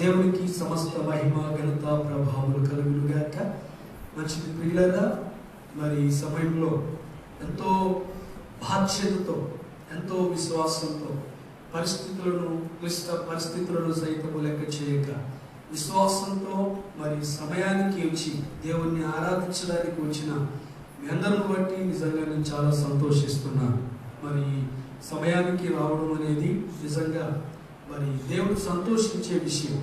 దేవునికి సమస్త మహిమ ఘనత ప్రభావములు కలుగునుగాక. మంచిది ప్రియులారా, మరి ఈ సమయంలో ఎంతో బాధ్యతతో, ఎంతో విశ్వాసంతో, క్లిష్ట పరిస్థితులను సైతము లెక్క చేయక విశ్వాసంతో మరి సమయానికి వచ్చి దేవుణ్ణి ఆరాధించడానికి వచ్చిన మీ అందరిని బట్టి నిజంగా నేను చాలా సంతోషిస్తున్నాను. మరి సమయానికి రావడం అనేది నిజంగా మరి దేవుడు సంతోషించే విషయం.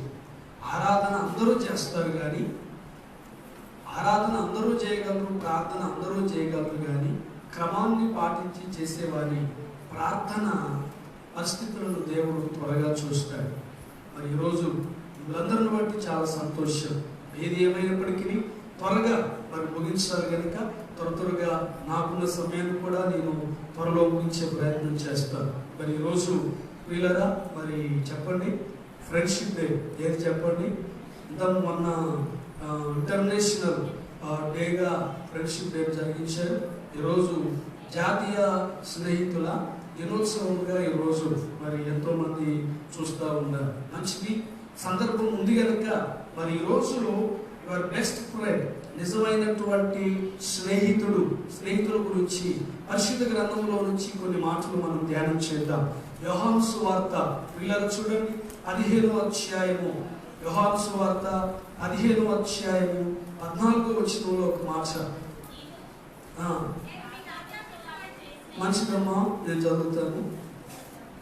ఆరాధన అందరూ చేస్తారు కానీ, ఆరాధన అందరూ చేయగలరు, ప్రార్థన అందరూ చేయగలరు కానీ క్రమాన్ని పాటించి చేసేవారి ప్రార్థన పరిస్థితులను దేవుడు త్వరగా చూస్తాడు. మరి ఈరోజు వీళ్ళందరిని బట్టి చాలా సంతోషం. ఏది ఏమైనప్పటికీ త్వరగా మరి ముగించాలి కనుక త్వరగా నాకున్న సమయాన్ని కూడా నేను త్వరలో ముగించే ప్రయత్నం చేస్తాను. మరి ఈరోజు వీళ్ళరా మరి చెప్పండి, ఫ్రెండ్షిప్ డే ఏది చెప్పండి. మొన్న ఇంటర్నేషనల్ డేగా ఫ్రెండ్షిప్ డే జరిగించారు. ఈరోజు జాతీయ స్నేహితుల దినోత్సవంగా ఈరోజు మరి ఎంతో మంది చూస్తూ ఉన్నారు. మంచిది సందర్భం ఉంది కనుక మరి ఈరోజు యువర్ బెస్ట్ ఫ్రెండ్, నిజమైనటువంటి స్నేహితుల గురించి పరిశుద్ధ గ్రంథంలో నుంచి కొన్ని మాటలు మనం ధ్యానం చేద్దాం. యోహాను సువార్త పిల్లలు చూడండి, 15వ అధ్యాయము. యోహాను సువార్త 15వ అధ్యాయము 14వ వచనంలో ఒక మాట. మంచిదమ్మా, నేను చదువుతాను.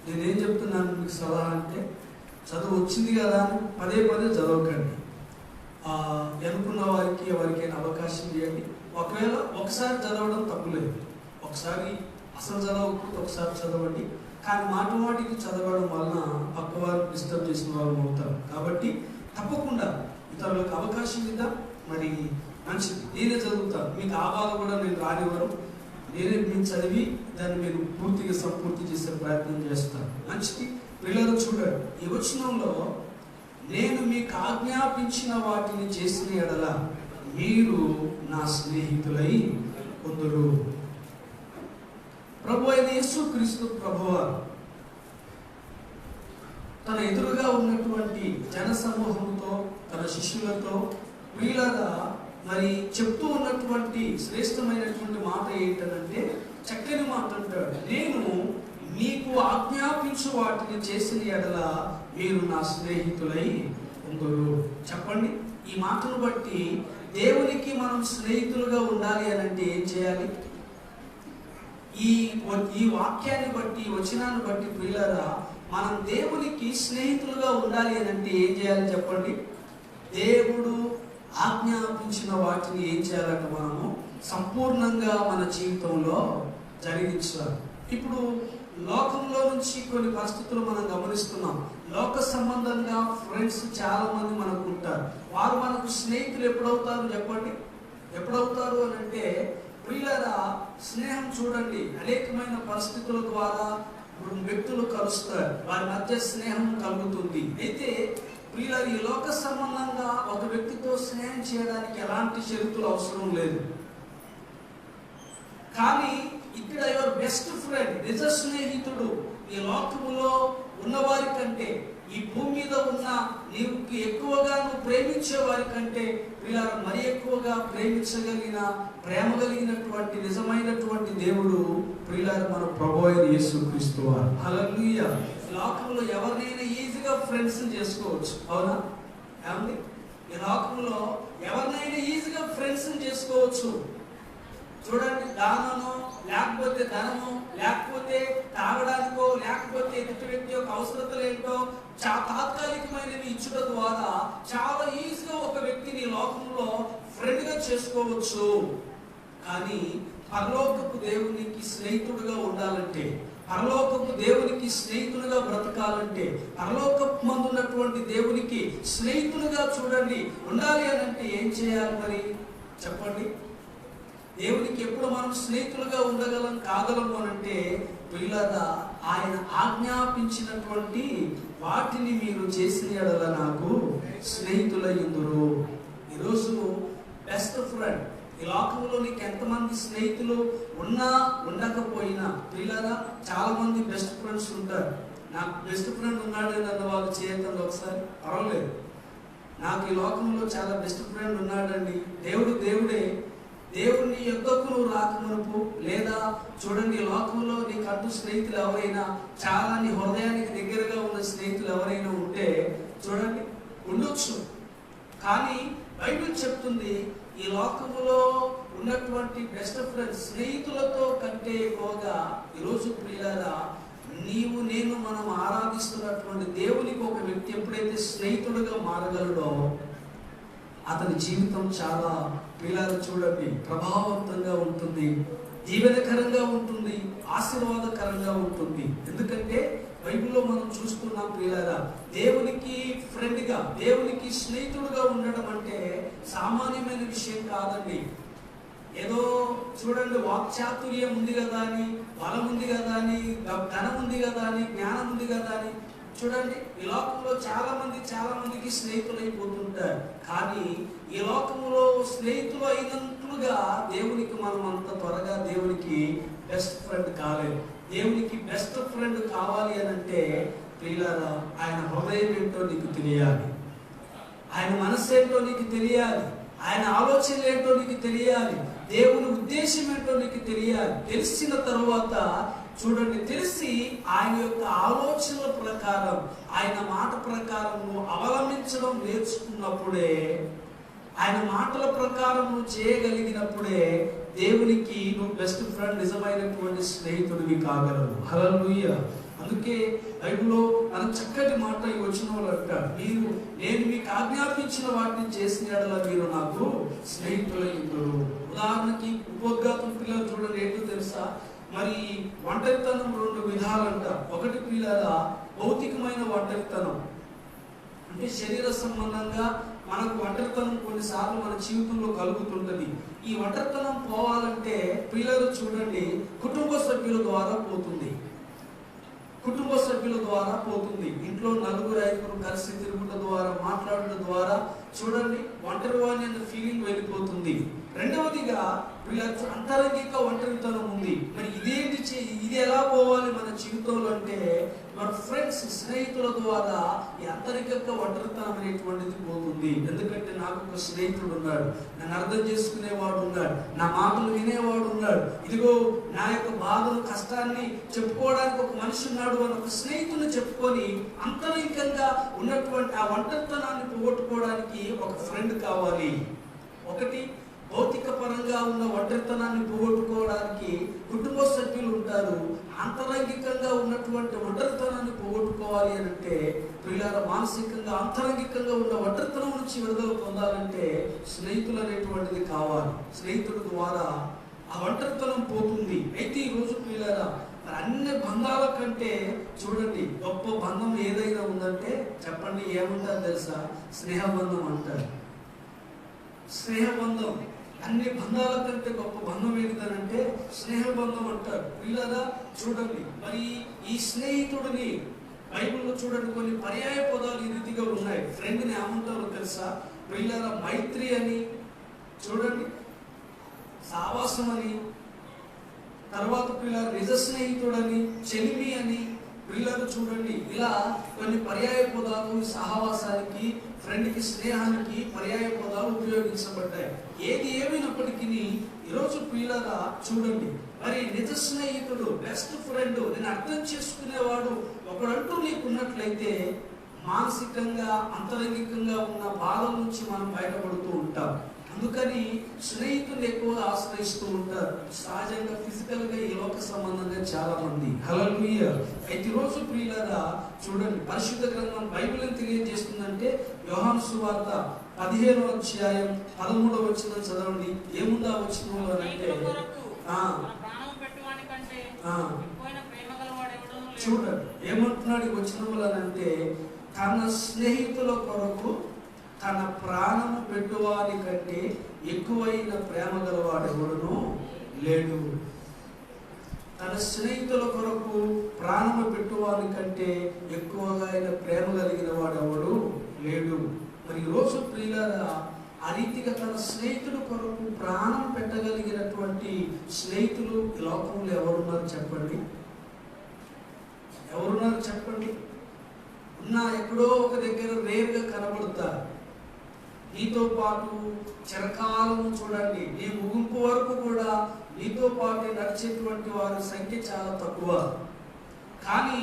నేనేం చెప్తున్నాను మీకు సలహా అంటే, చదువు వచ్చింది కదా అని పదే చదవకండి. అనుకున్న వారికి ఎవరికైనా అవకాశం ఇవ్వండి. ఒకవేళ ఒకసారి చదవడం తప్పులేదు, ఒకసారి అసలు చదవకపోతే ఒకసారి చదవండి. కానీ మాటికి చదవడం వలన పక్కవారు డిస్టర్బ్ చేసిన వాళ్ళు అవుతారు. కాబట్టి తప్పకుండా ఇతరులకు అవకాశం ఇద్దాం. మరి మంచిది, నేనే చదువుతాను. మీకు ఆ బాధ కూడా నేను రానివ్వరు. నేనే మీరు చదివి దాన్ని మీరు పూర్తిగా సంపూర్తి చేసే ప్రయత్నం చేస్తాను. మంచిది పిల్లలు చూడండి, ఈ వచనంలో నేను మీకు ఆజ్ఞాపించిన వాటిని చేసిన ఎడల మీరు నా స్నేహితులై కొందరు. ప్రభు అయిన యేసుక్రీస్తు ప్రభువారు తన ఎదురుగా ఉన్నటువంటి జన సమూహంతో, తన శిష్యులతో వీళ్ళగా మరి చెప్తూ ఉన్నటువంటి శ్రేష్టమైనటువంటి మాట ఏంటంటే, చక్కని మాట అంటాడు, నేను మీకు ఆజ్ఞాపించు వాటిని చేసిన ఎడల మీరు నా స్నేహితులై కొందరు. చెప్పండి, ఈ మాటను బట్టి దేవునికి మనం స్నేహితులుగా ఉండాలి అని అంటే ఏం చేయాలి? ఈ వాక్యాన్ని బట్టి, వచనాన్ని బట్టి ప్రియులారా, మనం దేవునికి స్నేహితులుగా ఉండాలి అని అంటే ఏం చేయాలి చెప్పండి? దేవుడు ఆజ్ఞాపించిన వాటిని ఏం చేయాలంటే మనము సంపూర్ణంగా మన జీవితంలో జరిగించాలి. ఇప్పుడు లోకంలో నుంచి కొన్ని పరిస్థితులు మనం గమనిస్తున్నాం. లోక సంబంధంగా ఫ్రెండ్స్ చాలా మంది మనకు ఉంటారు. వారు మనకు స్నేహితులు ఎప్పుడవుతారు చెప్పండి? ఎప్పుడవుతారు అని అంటే ప్రియులారా, స్నేహం చూడండి, అనేకమైన పరిస్థితుల ద్వారా వ్యక్తులు కలుస్తారు, వారి మధ్య స్నేహం కలుగుతుంది. అయితే ప్రియులారా, ఈ లోక సంబంధంగా ఒక వ్యక్తితో స్నేహం చేయడానికి ఎలాంటి షరతులు అవసరం లేదు. కానీ ఇక్కడ యువర్ బెస్ట్ ఫ్రెండ్, నిజ స్నేహితుడు, ఈ లోకములో ఉన్నవారి కంటే, ఈ భూమి మీద ఉన్న నీవు ఎక్కువగా నువ్వు ప్రేమించే వారి కంటే వీళ్ళని మరి ఎక్కువగా ప్రేమ కలిగినటువంటి నిజమైనటువంటి దేవుడు ప్రియులారా మన ప్రభువైన యేసుక్రీస్తు వారు. హల్లెలూయా. లోకంలో ఎవరినైనా ఈజీగా ఫ్రెండ్స్ చేసుకోవచ్చు, అవునా? ఏమండి, ఈ లోకంలో ఎవరినైనా ఈజీగా ఫ్రెండ్స్ చేసుకోవచ్చు. చూడండి, దానమో లేకపోతే ధనమో లేకపోతే తాగడానికో లేకపోతే ఎదుటి వ్యక్తి యొక్క అవసరతలు ఏంటో తాత్కాలికమైనవి ఇచ్చుట ద్వారా చాలా ఈజీగా ఒక వ్యక్తిని లోకంలో ఫ్రెండ్గా చేసుకోవచ్చు. కానీ పరలోకపు దేవునికి స్నేహితుడుగా ఉండాలంటే, పరలోకపు దేవునికి స్నేహితులుగా బ్రతకాలంటే, పరలోకపు మందు ఉన్నటువంటి దేవునికి స్నేహితులుగా చూడండి ఉండాలి అని అంటే ఏం చేయాలి మరి చెప్పండి? దేవునికి ఎప్పుడు మనం స్నేహితులుగా కాగలము అని అంటే పిల్లగా ఆయన ఆజ్ఞాపించినటువంటి వాటిని మీరు చేసిన ఎడల నాకు స్నేహితులయ్యుందురు. ఈరోజు బెస్ట్ ఫ్రెండ్, ఈ లోకంలో నీకు ఎంతమంది స్నేహితులు ఉన్నా ఉండకపోయినా పిల్లగా చాలా మంది బెస్ట్ ఫ్రెండ్స్ ఉంటారు. నాకు బెస్ట్ ఫ్రెండ్ ఉన్నాడని అన్న వాళ్ళు చేయటంలో ఒకసారి పర్వాలేదు. నాకు ఈ లోకంలో చాలా బెస్ట్ ఫ్రెండ్ ఉన్నాడండి. దేవుడు దేవుడే. దేవుని యొద్దకు నువ్వు రాకమునుపు, లేదా చూడండి లోకంలో నీకు అంటూ స్నేహితులు ఎవరైనా, చాలా నీ హృదయానికి దగ్గరగా ఉన్న స్నేహితులు ఎవరైనా ఉంటే చూడండి ఉండొచ్చు. కానీ బైబిల్ చెప్తుంది ఈ లోకములో ఉన్నటువంటి బెస్ట్ ఫ్రెండ్స్ స్నేహితులతో కంటే ఎక్కువగా ఈరోజు ప్రియులారా నీవు నేను మనం ఆరాధిస్తున్నటువంటి దేవునికి ఒక వ్యక్తి ఎప్పుడైతే స్నేహితుడిగా మారగలడో అతని జీవితం చాలా ప్రియులారా చూడండి ప్రభావవంతంగా ఉంటుంది, దీవెనకరంగా ఉంటుంది, ఆశీర్వాదకరంగా ఉంటుంది. ఎందుకంటే బైబిల్లో మనం చూస్తున్నాం ప్రియులారా, దేవునికి ఫ్రెండ్గా, దేవునికి స్నేహితుడుగా ఉండడం అంటే సామాన్యమైన విషయం కాదండి. ఏదో చూడండి వాక్చాతుర్యం ఉంది కదా అని, బలం ఉంది కదా అని, ధనం ఉంది కదా అని, జ్ఞానం ఉంది కదా అని చూడండి ఈ లోకంలో చాలా మందికి స్నేహితులు అయిపోతుంటారు. కానీ ఈ లోకంలో స్నేహితులు అయినంతలుగా దేవునికి మనం అంత త్వరగా దేవునికి బెస్ట్ ఫ్రెండ్ కాలేదు. దేవునికి బెస్ట్ ఫ్రెండ్ కావాలి అని అంటే ప్రియులారా ఆయన హృదయం ఏంటో నీకు తెలియాలి, ఆయన మనస్సు ఏంటో నీకు తెలియాలి, ఆయన ఆలోచనలు ఏంటో నీకు తెలియాలి, దేవుని ఉద్దేశం ఏంటో నీకు తెలియాలి. తెలిసిన తరువాత చూడండి తెలిసి ఆయన యొక్క ఆలోచనల ప్రకారం, ఆయన మాట ప్రకారం నువ్వు అవలంబించడం నేర్చుకున్నప్పుడే, ఆయన మాటల ప్రకారం నువ్వు చేయగలిగినప్పుడే దేవునికి నువ్వు బెస్ట్ ఫ్రెండ్, నిజమైనటువంటి స్నేహితుడివి కాగలవు. హల్లెలూయా. అందుకే బైబిల్లో మనకు చక్కటి మాట ఈ వచ్చిన వాళ్ళు అంటారు, నేను మీకు ఆజ్ఞాపించిన వాటిని చేసిన యెడల మీరు నాకు స్నేహితులైందురు. ఉదాహరణకి ఉపోద్ఘాతం పిల్లలు చూడండి ఏంటో తెలుసా, మరి ఒంటరితనం రెండు విధాలంట. ఒకటి పిల్లల భౌతికమైన ఒంటరితనం, అంటే శరీర సంబంధంగా మనకు ఒంటరితనం కొన్నిసార్లు మన జీవితంలో కలుగుతుంటది. ఈ ఒంటరితనం పోవాలంటే పిల్లలు చూడండి కుటుంబ సభ్యుల ద్వారా పోతుంది. ఇంట్లో నలుగురు ఐదుగురు కలిసి తిరుగుట ద్వారా, మాట్లాడటం ద్వారా చూడండి ఒంటరి వాణి అనే ఫీలింగ్ వెళ్ళిపోతుంది. రెండవదిగా వీళ్ళకి అంతరంగిక ఒంటరితనం ఉంది. మరి ఇది ఎలా పోవాలి మన జీవితంలో అంటే మన ఫ్రెండ్స్, స్నేహితుల ద్వారా ఈ అంతరంగిక ఒంటరితనం అనేటువంటిది పోతుంది. ఎందుకంటే నాకు ఒక స్నేహితుడు ఉన్నాడు, నన్ను అర్థం చేసుకునేవాడు ఉన్నాడు, నా మాటలు వినేవాడు ఉన్నాడు, ఇదిగో నా యొక్క బాధను కష్టాన్ని చెప్పుకోవడానికి ఒక మనిషి ఉన్నాడు అని ఒక స్నేహితుని చెప్పుకొని అంతరంగికంగా ఉన్నటువంటి ఆ ఒంటరితనాన్ని పోగొట్టుకోవడానికి ఒక ఫ్రెండ్ కావాలి. ఒకటి భౌతిక పరంగా ఉన్న ఒంటరితనాన్ని పోగొట్టుకోవడానికి కుటుంబ సభ్యులు ఉంటారు. అంతరంగికంగా ఉన్నటువంటి ఒంటరితనాన్ని పోగొట్టుకోవాలి అని అంటే ప్రియులారా మానసికంగా అంతరంగికంగా ఉన్న ఒంటరితనం నుంచి విడుదల పొందాలంటే స్నేహితులు అనేటువంటిది కావాలి. స్నేహితుల ద్వారా ఆ ఒంటరితనం పోతుంది. అయితే ఈ రోజు ప్రియులారా అన్ని బంధాల కంటే చూడండి గొప్ప బంధం ఏదైనా ఉందంటే చెప్పండి, ఏమంటారు తెలుసా? స్నేహబంధం అంటారు. స్నేహబంధం అన్ని బంధాల కంటే గొప్ప బంధం ఏంటంటే స్నేహబంధం అంటారు. పిల్లరా చూడండి మరి ఈ స్నేహితుడిని బైబిల్లో చూడండి కొన్ని పర్యాయ పదాలు ఈ రీతిగా ఉన్నాయి. ఫ్రెండ్ని ఏమంటారో తెలుసా? పిల్లరా మైత్రి అని చూడండి, సావాసం అని, తర్వాత పిల్లలు నిజ స్నేహితుడని, చెలిమి అని పిల్లలు చూడండి ఇలా కొన్ని పర్యాయ పదాలు సహవాసానికి, ఫ్రెండ్కి, స్నేహానికి పర్యాయ పదాలు ఉపయోగించబడ్డాయి. ఏది ఏమైనప్పటికీ ఈరోజు పిల్లగా చూడండి మరి నిజ స్నేహితుడు, బెస్ట్ ఫ్రెండ్, నేను అర్థం చేసుకునేవాడు ఒకడంటూ నీకున్నట్లయితే మానసికంగా అంతరంగికంగా ఉన్న బాధల నుంచి మనం బయటపడుతూ ఉంటాం. అందుకని స్నేహితులు ఎక్కువగా ఆశ్రయిస్తూ ఉంటారు. సహజంగా ఫిజికల్ గా ఈ లోక సంబంధంగా చాలా మంది. హల్లెలూయా. అయితే రోజు ప్రియులారా చూడండి పరిశుద్ధ గ్రంథం బైబిల్ ఏం తెలియజేస్తుందంటే యోహాను సువార్త 15వ అధ్యాయం 13వ వచనం చదవండి. ఏముందా వచనంలో అంటే చూడండి ఏమంటున్నాడు వచనంలో అంటే తన స్నేహితుల కొరకు తన ప్రాణము పెట్టువాని కంటే ఎక్కువైన ప్రేమ గలవాడెవడును లేడు. తన స్నేహితుల కొరకు ప్రాణము పెట్టువాని కంటే ఎక్కువగా అయిన ప్రేమ కలిగిన వాడెవడు లేడు. మరి రోజు ప్రియులారా ఆ రీతిగా తన స్నేహితుల కొరకు ప్రాణం పెట్టగలిగినటువంటి స్నేహితులు ఈ లోకంలో ఎవరున్నారు చెప్పండి? ఎవరున్నారు చెప్పండి? ఉన్నా ఎక్కడో ఒక దగ్గర రేరుగా కనబడతారు. నీతో పాటు చిరకాలం చూడండి, నీ ముగింపు వరకు కూడా నీతో పాటు నడిచేటువంటి వారి సంఖ్య చాలా తక్కువ. కానీ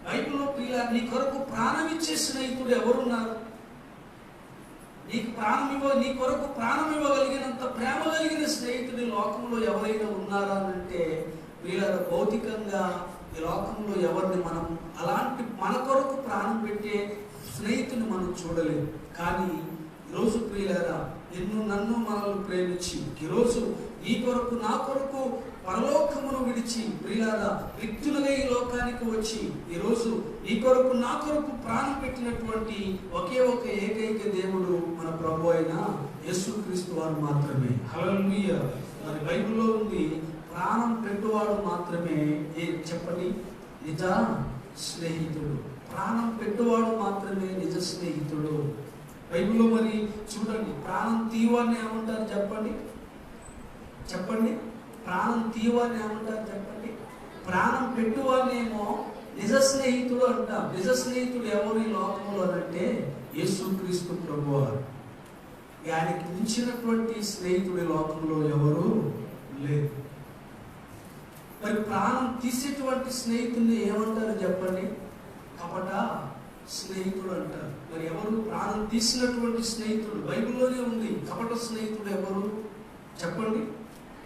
బైబిల్లో ప్రియుల నీ కొరకు ప్రాణం ఇచ్చే స్నేహితుడు ఎవరున్నారు? నీ కొరకు ప్రాణం ఇవ్వగలిగినంత ప్రేమ కలిగిన స్నేహితుడు లోకంలో ఎవరైనా ఉన్నారా అంటే ప్రియుల భౌతికంగా ఈ లోకంలో ఎవరిని మనం అలాంటి మన కొరకు ప్రాణం పెట్టే స్నేహితుని మనం చూడలేము. కానీ ఈరోజు ప్రియులారా నన్ను మనల్ని ప్రేమించి ఈరోజు నీ కొరకు నా కొరకు పరలోకమును విడిచి ప్రియులారా వ్యక్తులుగా ఈ లోకానికి వచ్చి ఈరోజు నీ కొరకు నా కొరకు ప్రాణం పెట్టినటువంటి ఒకే ఒక ఏకైక దేవుడు మన ప్రభు అయిన యేసుక్రీస్తు వారు మాత్రమే. హల్లెలూయా. మరి బైబిల్లో ఉంది, ప్రాణం పెట్టువాడు మాత్రమే చెప్పండి నిజ స్నేహితుడు. ప్రాణం పెట్టువాడు మాత్రమే నిజ స్నేహితుడు. బైబిల్లో మరి చూడండి, ప్రాణం తీవాన్ని ఏమంటారు చెప్పండి? చెప్పండి, ప్రాణం తీవాన్ని ఏమంటారు చెప్పండి? ప్రాణం పెట్టువాన్నేమో నిజ స్నేహితుడు అంటారు. నిజ స్నేహితుడు ఎవరు ఈ లోకంలో అంటే యేసుక్రీస్తు ప్రభువారు. ఆయనకి మించినటువంటి స్నేహితుడి లోకంలో ఎవరు లేదు. మరి ప్రాణం తీసేటువంటి స్నేహితుడిని ఏమంటారు చెప్పండి? కపట స్నేహితుడు అంటారు. మరి ఎవరు ప్రాణం తీసినటువంటి స్నేహితుడు? బైబిల్లోనే ఉంది. కపట స్నేహితుడు ఎవరు చెప్పండి?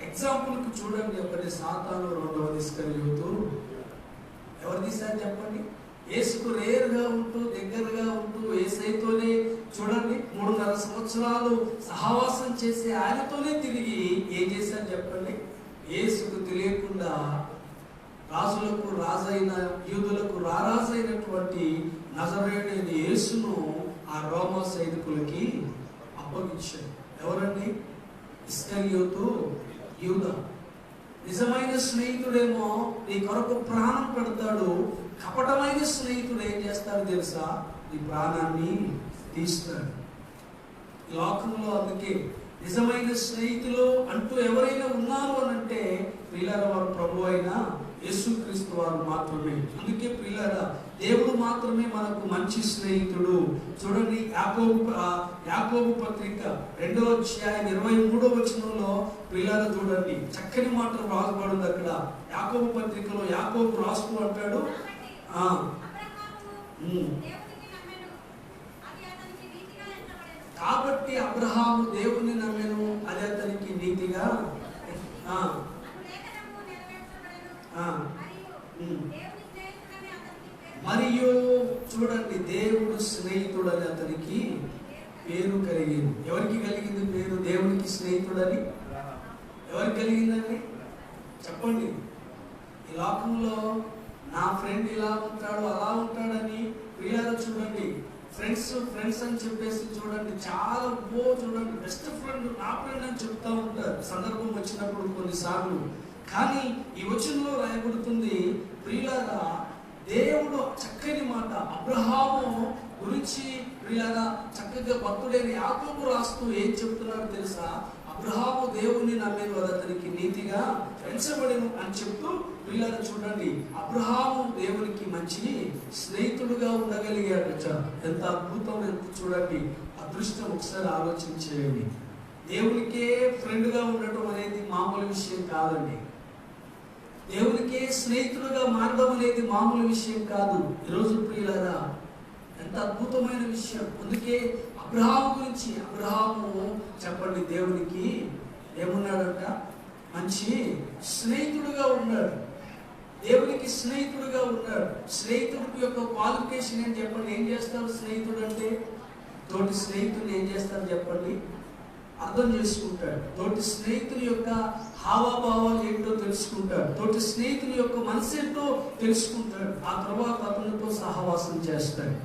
ఎగ్జాంపుల్కి చూడండి, ఒకటి సాతాను, రెండవది ఇస్కరియోతు. ఎవరు తీశారు చెప్పండి? యేసుకు రేరుగా ఉంటూ దగ్గరగా ఉంటూ యేసయ్యతోనే చూడండి 3.5 సంవత్సరాలు సహవాసం చేసి ఆయనతోనే తిరిగి ఏం చేశారు చెప్పండి? యేసుకు తెలియకుండా రాజులకు రాజైన యూదులకు రారాజైనటువంటి నజరేయుడైన యేసును ఆ రోమా సైనికులకి అప్పగించాడు. ఎవరండి? ఇస్కరియోతు యూదా. నిజమైన స్నేహితుడేమో నీ కొరకు ప్రాణం పెడతాడు. కపటమైన స్నేహితుడు ఏం చేస్తాడు తెలుసా? నీ ప్రాణాన్ని తీస్తాడు. ఈ లోకంలో అందుకే నిజమైన స్నేహితులు అంటూ ఎవరైనా ఉన్నారు అని అంటే ప్రియులారా వారు ప్రభు అయిన యేసుక్రీస్తు వారు మాత్రమే. అందుకే ప్రియులారా దేవుడు మాత్రమే మనకు మంచి స్నేహితుడు. చూడండి, యాకోబు పత్రిక 2వ అధ్యాయం 23వ వచనంలో ప్రియులారా చూడండి చక్కని మాటలు రాయబడింది అక్కడ. యాకోబు పత్రికలో యాకోబు రాస్తూ అంటాడు, కాబట్టి అబ్రహాము దేవుని నమ్మెను, అది అతనికి నీతిగా. మరియు చూడండి, దేవుడు స్నేహితుడని అతనికి పేరు కలిగింది. ఎవరికి కలిగింది పేరు? దేవునికి స్నేహితుడని ఎవరికి కలిగిందండి చెప్పండి? ఈ లోకంలో నా ఫ్రెండ్ ఇలా ఉంటాడు అలా ఉంటాడని ప్రియులారా చూడండి, ఫ్రెండ్స్ అని చెప్పేసి చూడండి చాలా చూడండి బెస్ట్ ఫ్రెండ్, నా ఫ్రెండ్ అని చెప్తా ఉంటారు సందర్భం వచ్చినప్పుడు కొన్నిసార్లు. కానీ ఈ వచనంలో రాయబడుతుంది ప్రియులారా, దేవుడు చక్కని మాట అబ్రహాము గురించి ప్రియులారా చక్కగా భక్తుడైన యాకోబు రాస్తూ ఏం చెప్తున్నారో తెలుసా? అబ్రహాము దేవుని నమ్మేను, అది అతనికి నీతిగా ఎంచబడెను అని చెప్తూ ప్రియులారా చూడండి అబ్రహాము దేవునికి మంచి స్నేహితుడుగా ఉండగలిగాడు. ఎంత అద్భుతం, ఎంత చూడండి అదృష్టం. ఒకసారి ఆలోచించేయండి. దేవునికే ఫ్రెండ్గా ఉండటం అనేది మామూలు విషయం కాదండి. దేవునికే స్నేహితుడుగా మారడం అనేది మామూలు విషయం కాదు. ఈరోజు ప్రియులారా ఎంత అద్భుతమైన విషయం. అందుకే అబ్రహాము గురించి అబ్రహాము చెప్పండి దేవునికి ఏమున్నాడంట? మంచి స్నేహితుడుగా ఉన్నాడు. దేవునికి స్నేహితుడుగా ఉన్నాడు. స్నేహితుడి యొక్క క్వాలిఫికేషన్ ఏం చెప్పండి? ఏం చేస్తాడు స్నేహితుడు అంటే? తోటి స్నేహితుడిని ఏం చేస్తాడు చెప్పండి? అర్థం చేసుకుంటాడు. తోటి స్నేహితుని యొక్క హావభావాలు ఏంటో తెలుసుకుంటాడు. తోటి స్నేహితుని యొక్క మనసు ఏంటో తెలుసుకుంటాడు. ఆ తర్వాత అతనితో సహవాసం చేస్తాడు.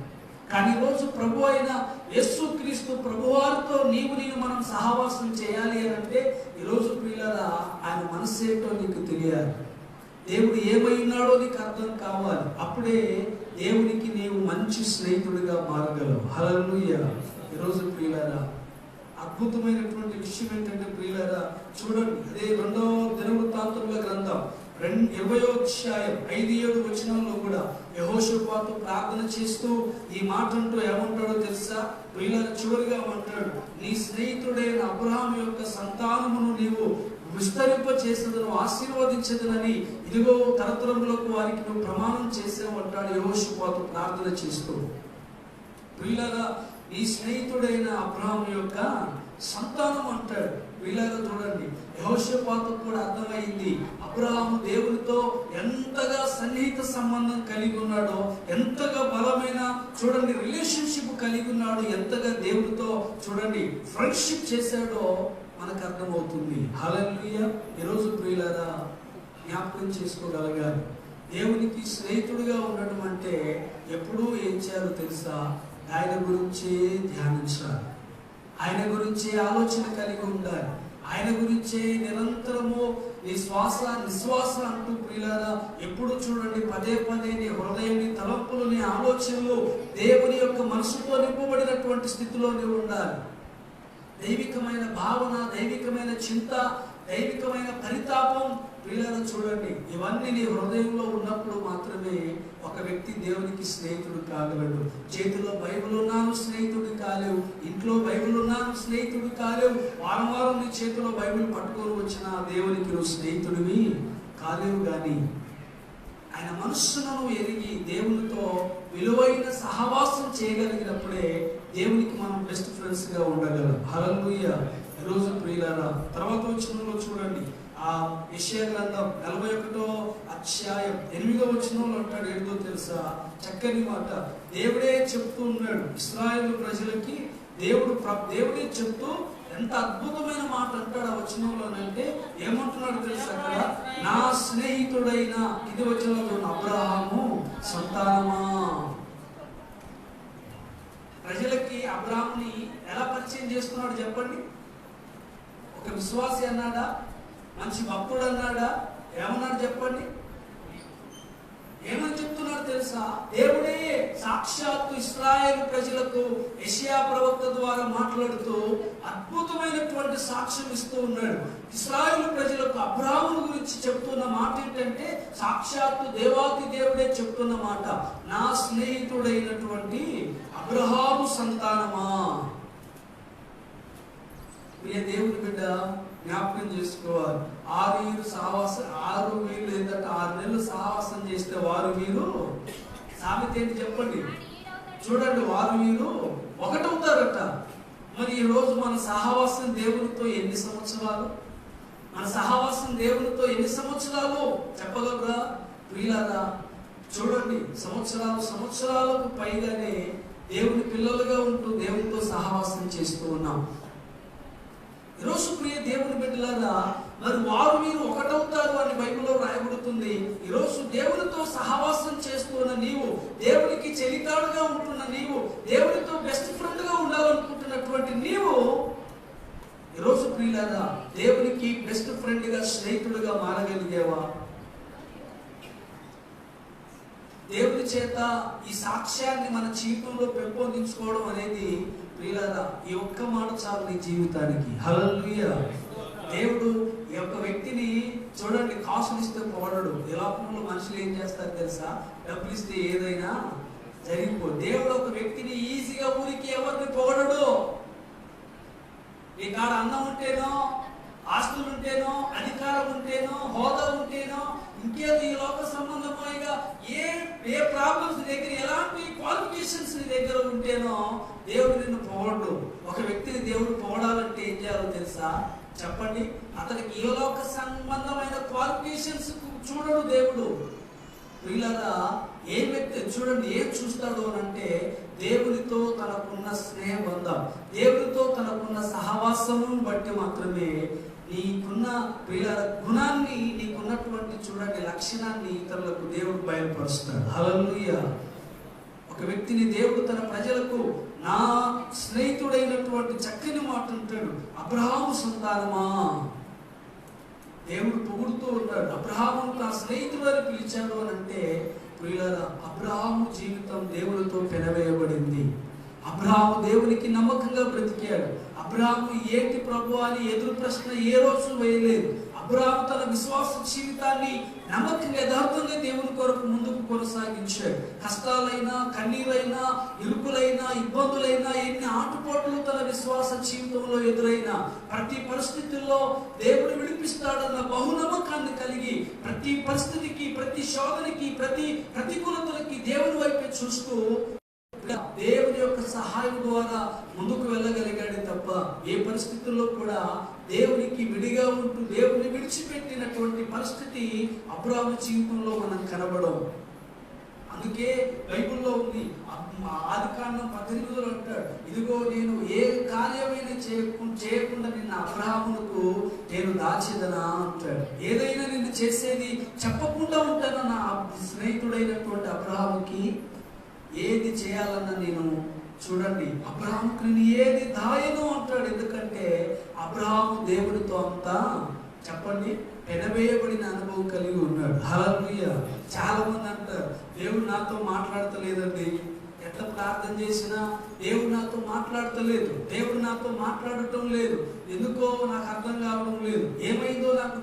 కానీ ఈరోజు ప్రభు అయిన యేసుక్రీస్తు ప్రభువారితో నేను మనం సహవాసం చేయాలి అని అంటే ఈరోజు ప్రియులారా ఆయన మనసు ఏంటో నీకు తెలియాలి. దేవుడు ఏమై ఉన్నాడో నీకు అర్థం కావాలి. అప్పుడే దేవునికి నీవు మంచి స్నేహితుడిగా మారగలవు. హల్లెలూయా. ఈరోజు ప్రియులారా అద్భుతమైనటువంటి విషయం ఏంటంటే ప్రియులారా చూడండి, అదే 2వ దినవృత్తాంతముల గ్రంథం 20వ అధ్యాయం 5-7 వచనంలో కూడా యెహోషాపాతు ప్రార్థన చేస్తూ ఈ మాట అంటూ ఏమంటాడో తెలుసా? వీళ్ళ చివరిగా అంటాడు, నీ స్నేహితుడైన అబ్రహాము యొక్క సంతానమును నీవు విస్తరింప చేసేదను, ఆశీర్వదించదనని ఇదిగో తరతరములకు వారికి నువ్వు ప్రమాణం చేసావు అంటాడు యెహోషాపాతు ప్రార్థన చేస్తూ. వీళ్ళగా నీ స్నేహితుడైన అబ్రహాము యొక్క సంతానం అంటాడు. వీళ్ళగా చూడండి, యెహోషాపాతు కూడా అర్థమైంది అబ్రహాము దేవునితో ఎంతగా సన్నిహిత సంబంధం కలిగి ఉన్నాడో, ఎంతగా బలమైన చూడండి రిలేషన్షిప్ కలిగి ఉన్నాడు, ఎంతగా దేవునితో చూడండి ఫ్రెండ్షిప్ చేశాడో మనకు అర్థమవుతుంది. హల్లెలూయా. ఈరోజు ప్రియులారా జ్ఞాపకం చేసుకోగలగాలి, దేవునికి స్నేహితుడిగా ఉండడం అంటే ఎప్పుడూ ఏం చేయాలో తెలుసా? ఆయన గురించి ధ్యానించాలి, ఆయన గురించి ఆలోచన కలిగి ఉండాలి, ఆయన గురించే నిరంతరము నీ శ్వాస నిశ్వాస అంటూ ప్రియులారా ఎప్పుడు చూడండి పదే పదే నీ హృదయం, నీ తలంపులు, నీ ఆలోచనలు దేవుని యొక్క మనసుతో నింపబడినటువంటి స్థితిలో నీవు ఉండాలి. దైవికమైన భావన, దైవికమైన చింత, దైవికమైన పరితాపం ప్రియులారా చూడండి ఇవన్నీ నీ హృదయంలో ఉన్నప్పుడు మాత్రమే ఒక వ్యక్తి దేవునికి స్నేహితుడు కాగలడు. చేతిలో బైబిల్ ఉన్నాను స్నేహితుడు కాలేవు, ఇంట్లో బైబిల్ ఉన్నాను స్నేహితుడు కాలేవు, వారం వారం నీ చేతిలో బైబిల్ పట్టుకొని వచ్చిన దేవునికి నువ్వు స్నేహితుడివి కాలేవు. కానీ ఆయన మనస్సును ఎరిగి దేవునితో విలువైన సహవాసం చేయగలిగినప్పుడే దేవునికి మనం బెస్ట్ ఫ్రెండ్స్ గా ఉండగలం. హల్లెలూయా. ఈరోజు ప్రియులారా తర్వాత వచనంలో చూడండి, ఆ యెషయా గ్రంథం 41వ అధ్యాయం 8వ వచనంలో అంటాడు, ఏంటో తెలుసా? చక్కని మాట దేవుడే చెప్తూ ఉన్నాడు ఇశ్రాయేలు ప్రజలకి. దేవుడే చెప్తూ ఎంత అద్భుతమైన మాట అంటాడు ఆ వచనంలోనంటే ఏమంటున్నాడు తెలుసా? అక్కడ నా స్నేహితుడైన, ఇది వచనంలో అబ్రహాము సంతానమా. ప్రజలకి అబ్రహాముని ఎలా పరిచయం చేస్తున్నాడు చెప్పండి? ఒక విశ్వాసి అన్నాడా? మంచి భక్తుడు అన్నాడా? ఏమన్నాడు చెప్పండి? ఏమని చెప్తున్నారు తెలుసా? దేవుడే సాక్షాత్తు ఇశ్రాయేలు ప్రజలకు యెషయా ప్రవక్త ద్వారా మాట్లాడుతూ అద్భుతమైనటువంటి సాక్ష్యం ఇస్తూ ఉన్నాడు. ఇశ్రాయేలు ప్రజలకు అబ్రహాము గురించి చెప్తున్న మాట ఏంటంటే సాక్షాత్తు దేవాతి దేవుడే చెప్తున్న మాట, నా స్నేహితుడైనటువంటి అబ్రహాము సంతానమా. దేవుని బిడ్డ జ్ఞాపకం చేసుకోవాలి, 6 నెలలు సహవాసం చేస్తే వారు వీరు సామెత ఏంటి చెప్పండి? చూడండి, వారు వీరు ఒకటవుతారట. మరి ఈ రోజు మన సహవాసం దేవునితో ఎన్ని సంవత్సరాలు? మన సహవాసం దేవునితో ఎన్ని సంవత్సరాలు చెప్పగలరా ప్రియులారా? చూడండి, సంవత్సరాలకు పైగానే దేవుని పిల్లలుగా ఉంటూ దేవునితో సహవాసం చేస్తూ ఉన్నాం. ఈరోజు ప్రియ దేవుని బిడ్డలారా, మరి వారు మీరు ఒకటవుతారు అని బైబిల్లో రాయబడుతుంది. ఈరోజు దేవునితో సహవాసం చేస్తున్న నీవు, దేవునికి చెలికాడుగా ఉంటున్న నీవు, దేవునితో బెస్ట్ ఫ్రెండ్ గా ఉండాలనుకుంటున్నటువంటి నీవు ఈరోజు ప్రియులారా దేవునికి బెస్ట్ ఫ్రెండ్ గా, స్నేహితుడిగా మారగలిగేవా? దేవుని చేత ఈ సాక్ష్యాన్ని మన జీవితంలో పెంపొందించుకోవడం అనేది ప్రియులారా ఈ ఒక్క మాట చాలు నీ జీవితానికి. హల్లెలూయా. దేవుడు ఈ యొక్క వ్యక్తిని చూడండి, కాసులు ఇస్తే పొగడడు. లోకంలో మనుషులు ఏం చేస్తారు తెలుసా? డబ్బులు ఇస్తే ఏదైనా జరిగిపో. దేవుడు ఒక వ్యక్తిని ఈజీగా ఊరికి ఎవరిని పొగడడు. నీ కాడ అన్నం ఉంటేనో, ఆస్తులు ఉంటేనో, అధికారం ఉంటేనో, హోదా ఉంటేనో, ఇంకేదో ఈ లోక సంబంధమైగా ఏ ప్రాబ్లమ్స్ దగ్గర, ఎలాంటి క్వాలిఫికేషన్స్ నీ దగ్గర ఉంటేనో దేవుడు నిన్ను పొగడు. ఒక వ్యక్తిని దేవుడు పొగడాలంటే ఏం చేయాలో తెలుసా? చెప్పండి. అతనికి ఏ లోక సంబంధమైన క్వాలిఫికేషన్స్ చూడడు దేవుడు. వీళ్ళగా ఏ వ్యక్తి చూడండి ఏం చూస్తాడు అంటే దేవునితో తనకున్న స్నేహబంధం, దేవునితో తనకున్న సహవాసమును బట్టి మాత్రమే నీకున్న వీళ్ళ గుణాన్ని, నీకున్నటువంటి చూడండి లక్షణాన్ని ఇతరులకు దేవుడు బయలుపరుస్తాడు. హల్లెలూయా. ఒక వ్యక్తిని దేవుడు తన ప్రజలకు నా స్నేహితుడైనటువంటి చక్కని మాట అంటాడు, అబ్రహాము సంతానమా. దేవుడు పొగుడుతూ ఉంటాడు, అబ్రహాము నా స్నేహితుడు అని పిలిచాడు అని అంటే ప్రియులారా అబ్రహాము జీవితం దేవునితో పెనవేయబడింది. అబ్రహాము దేవునికి నమ్మకంగా బ్రతికాడు. అబ్రహాము ఏంటి ప్రభు అని ఎదురు ప్రశ్న ఏ రోజు వేయలేదు. అబ్రహాము తన విశ్వాస జీవితాన్ని నమ్మకంగా యథార్థంగా దేవుని కొరకు ముందుకు కొనసాగించాడు. కష్టాలైనా, కన్నీరైనా, ఇరుకులైనా, ఇబ్బందులైనా, ఎన్ని ఆటుపోట్లు తన విశ్వాస జీవితంలో ఎదురైనా ప్రతి పరిస్థితుల్లో దేవుడు విడిపిస్తాడన్న బహునమ్మకాన్ని కలిగి ప్రతి పరిస్థితికి, ప్రతి శోధనకి, ప్రతి ప్రతికూలతలకి దేవుని వైపే చూస్తూ దేవుని యొక్క సహాయం ద్వారా ముందుకు వెళ్ళగలిగాడు తప్ప ఏ పరిస్థితుల్లో కూడా దేవునికి విడిగా ఉంటూ దేవుని విడిచిపెట్టినటువంటి పరిస్థితి అబ్రాహాము జీవితంలో మనం కనబడం. అందుకే బైబిల్లో ఉంది, ఆదికాండం 18లో అంటాడు, ఇదిగో నేను ఏ కార్యమైన చేయకుండా నిన్న అబ్రాహామునకు నేను దాచేదనా అంటాడు. ఏదైనా నిన్ను చేసేది చెప్పకుండా ఉంటాను నా స్నేహితుడైనటువంటి అబ్రాహాముకి ఏది చేయాలన్నా నేను చూడండి అబ్రహాముకు నేను ఏది దాయను అంటాడు. ఎందుకంటే అబ్రహాము దేవునితో అంతా చెప్పండి పెనవేయబడిన అనుభవం కలిగి ఉన్నాడు. హల్లెలూయా. చాలా మంది అంటారు దేవుడు నాతో మాట్లాడతలేదండి, ఎట్లా ప్రార్థన చేసినా దేవుడు నాతో మాట్లాడతలేదు, దేవుడు నాతో మాట్లాడటం లేదు, ఎందుకో నాకు అర్థం కావడం లేదు, ఏమైందో నాకు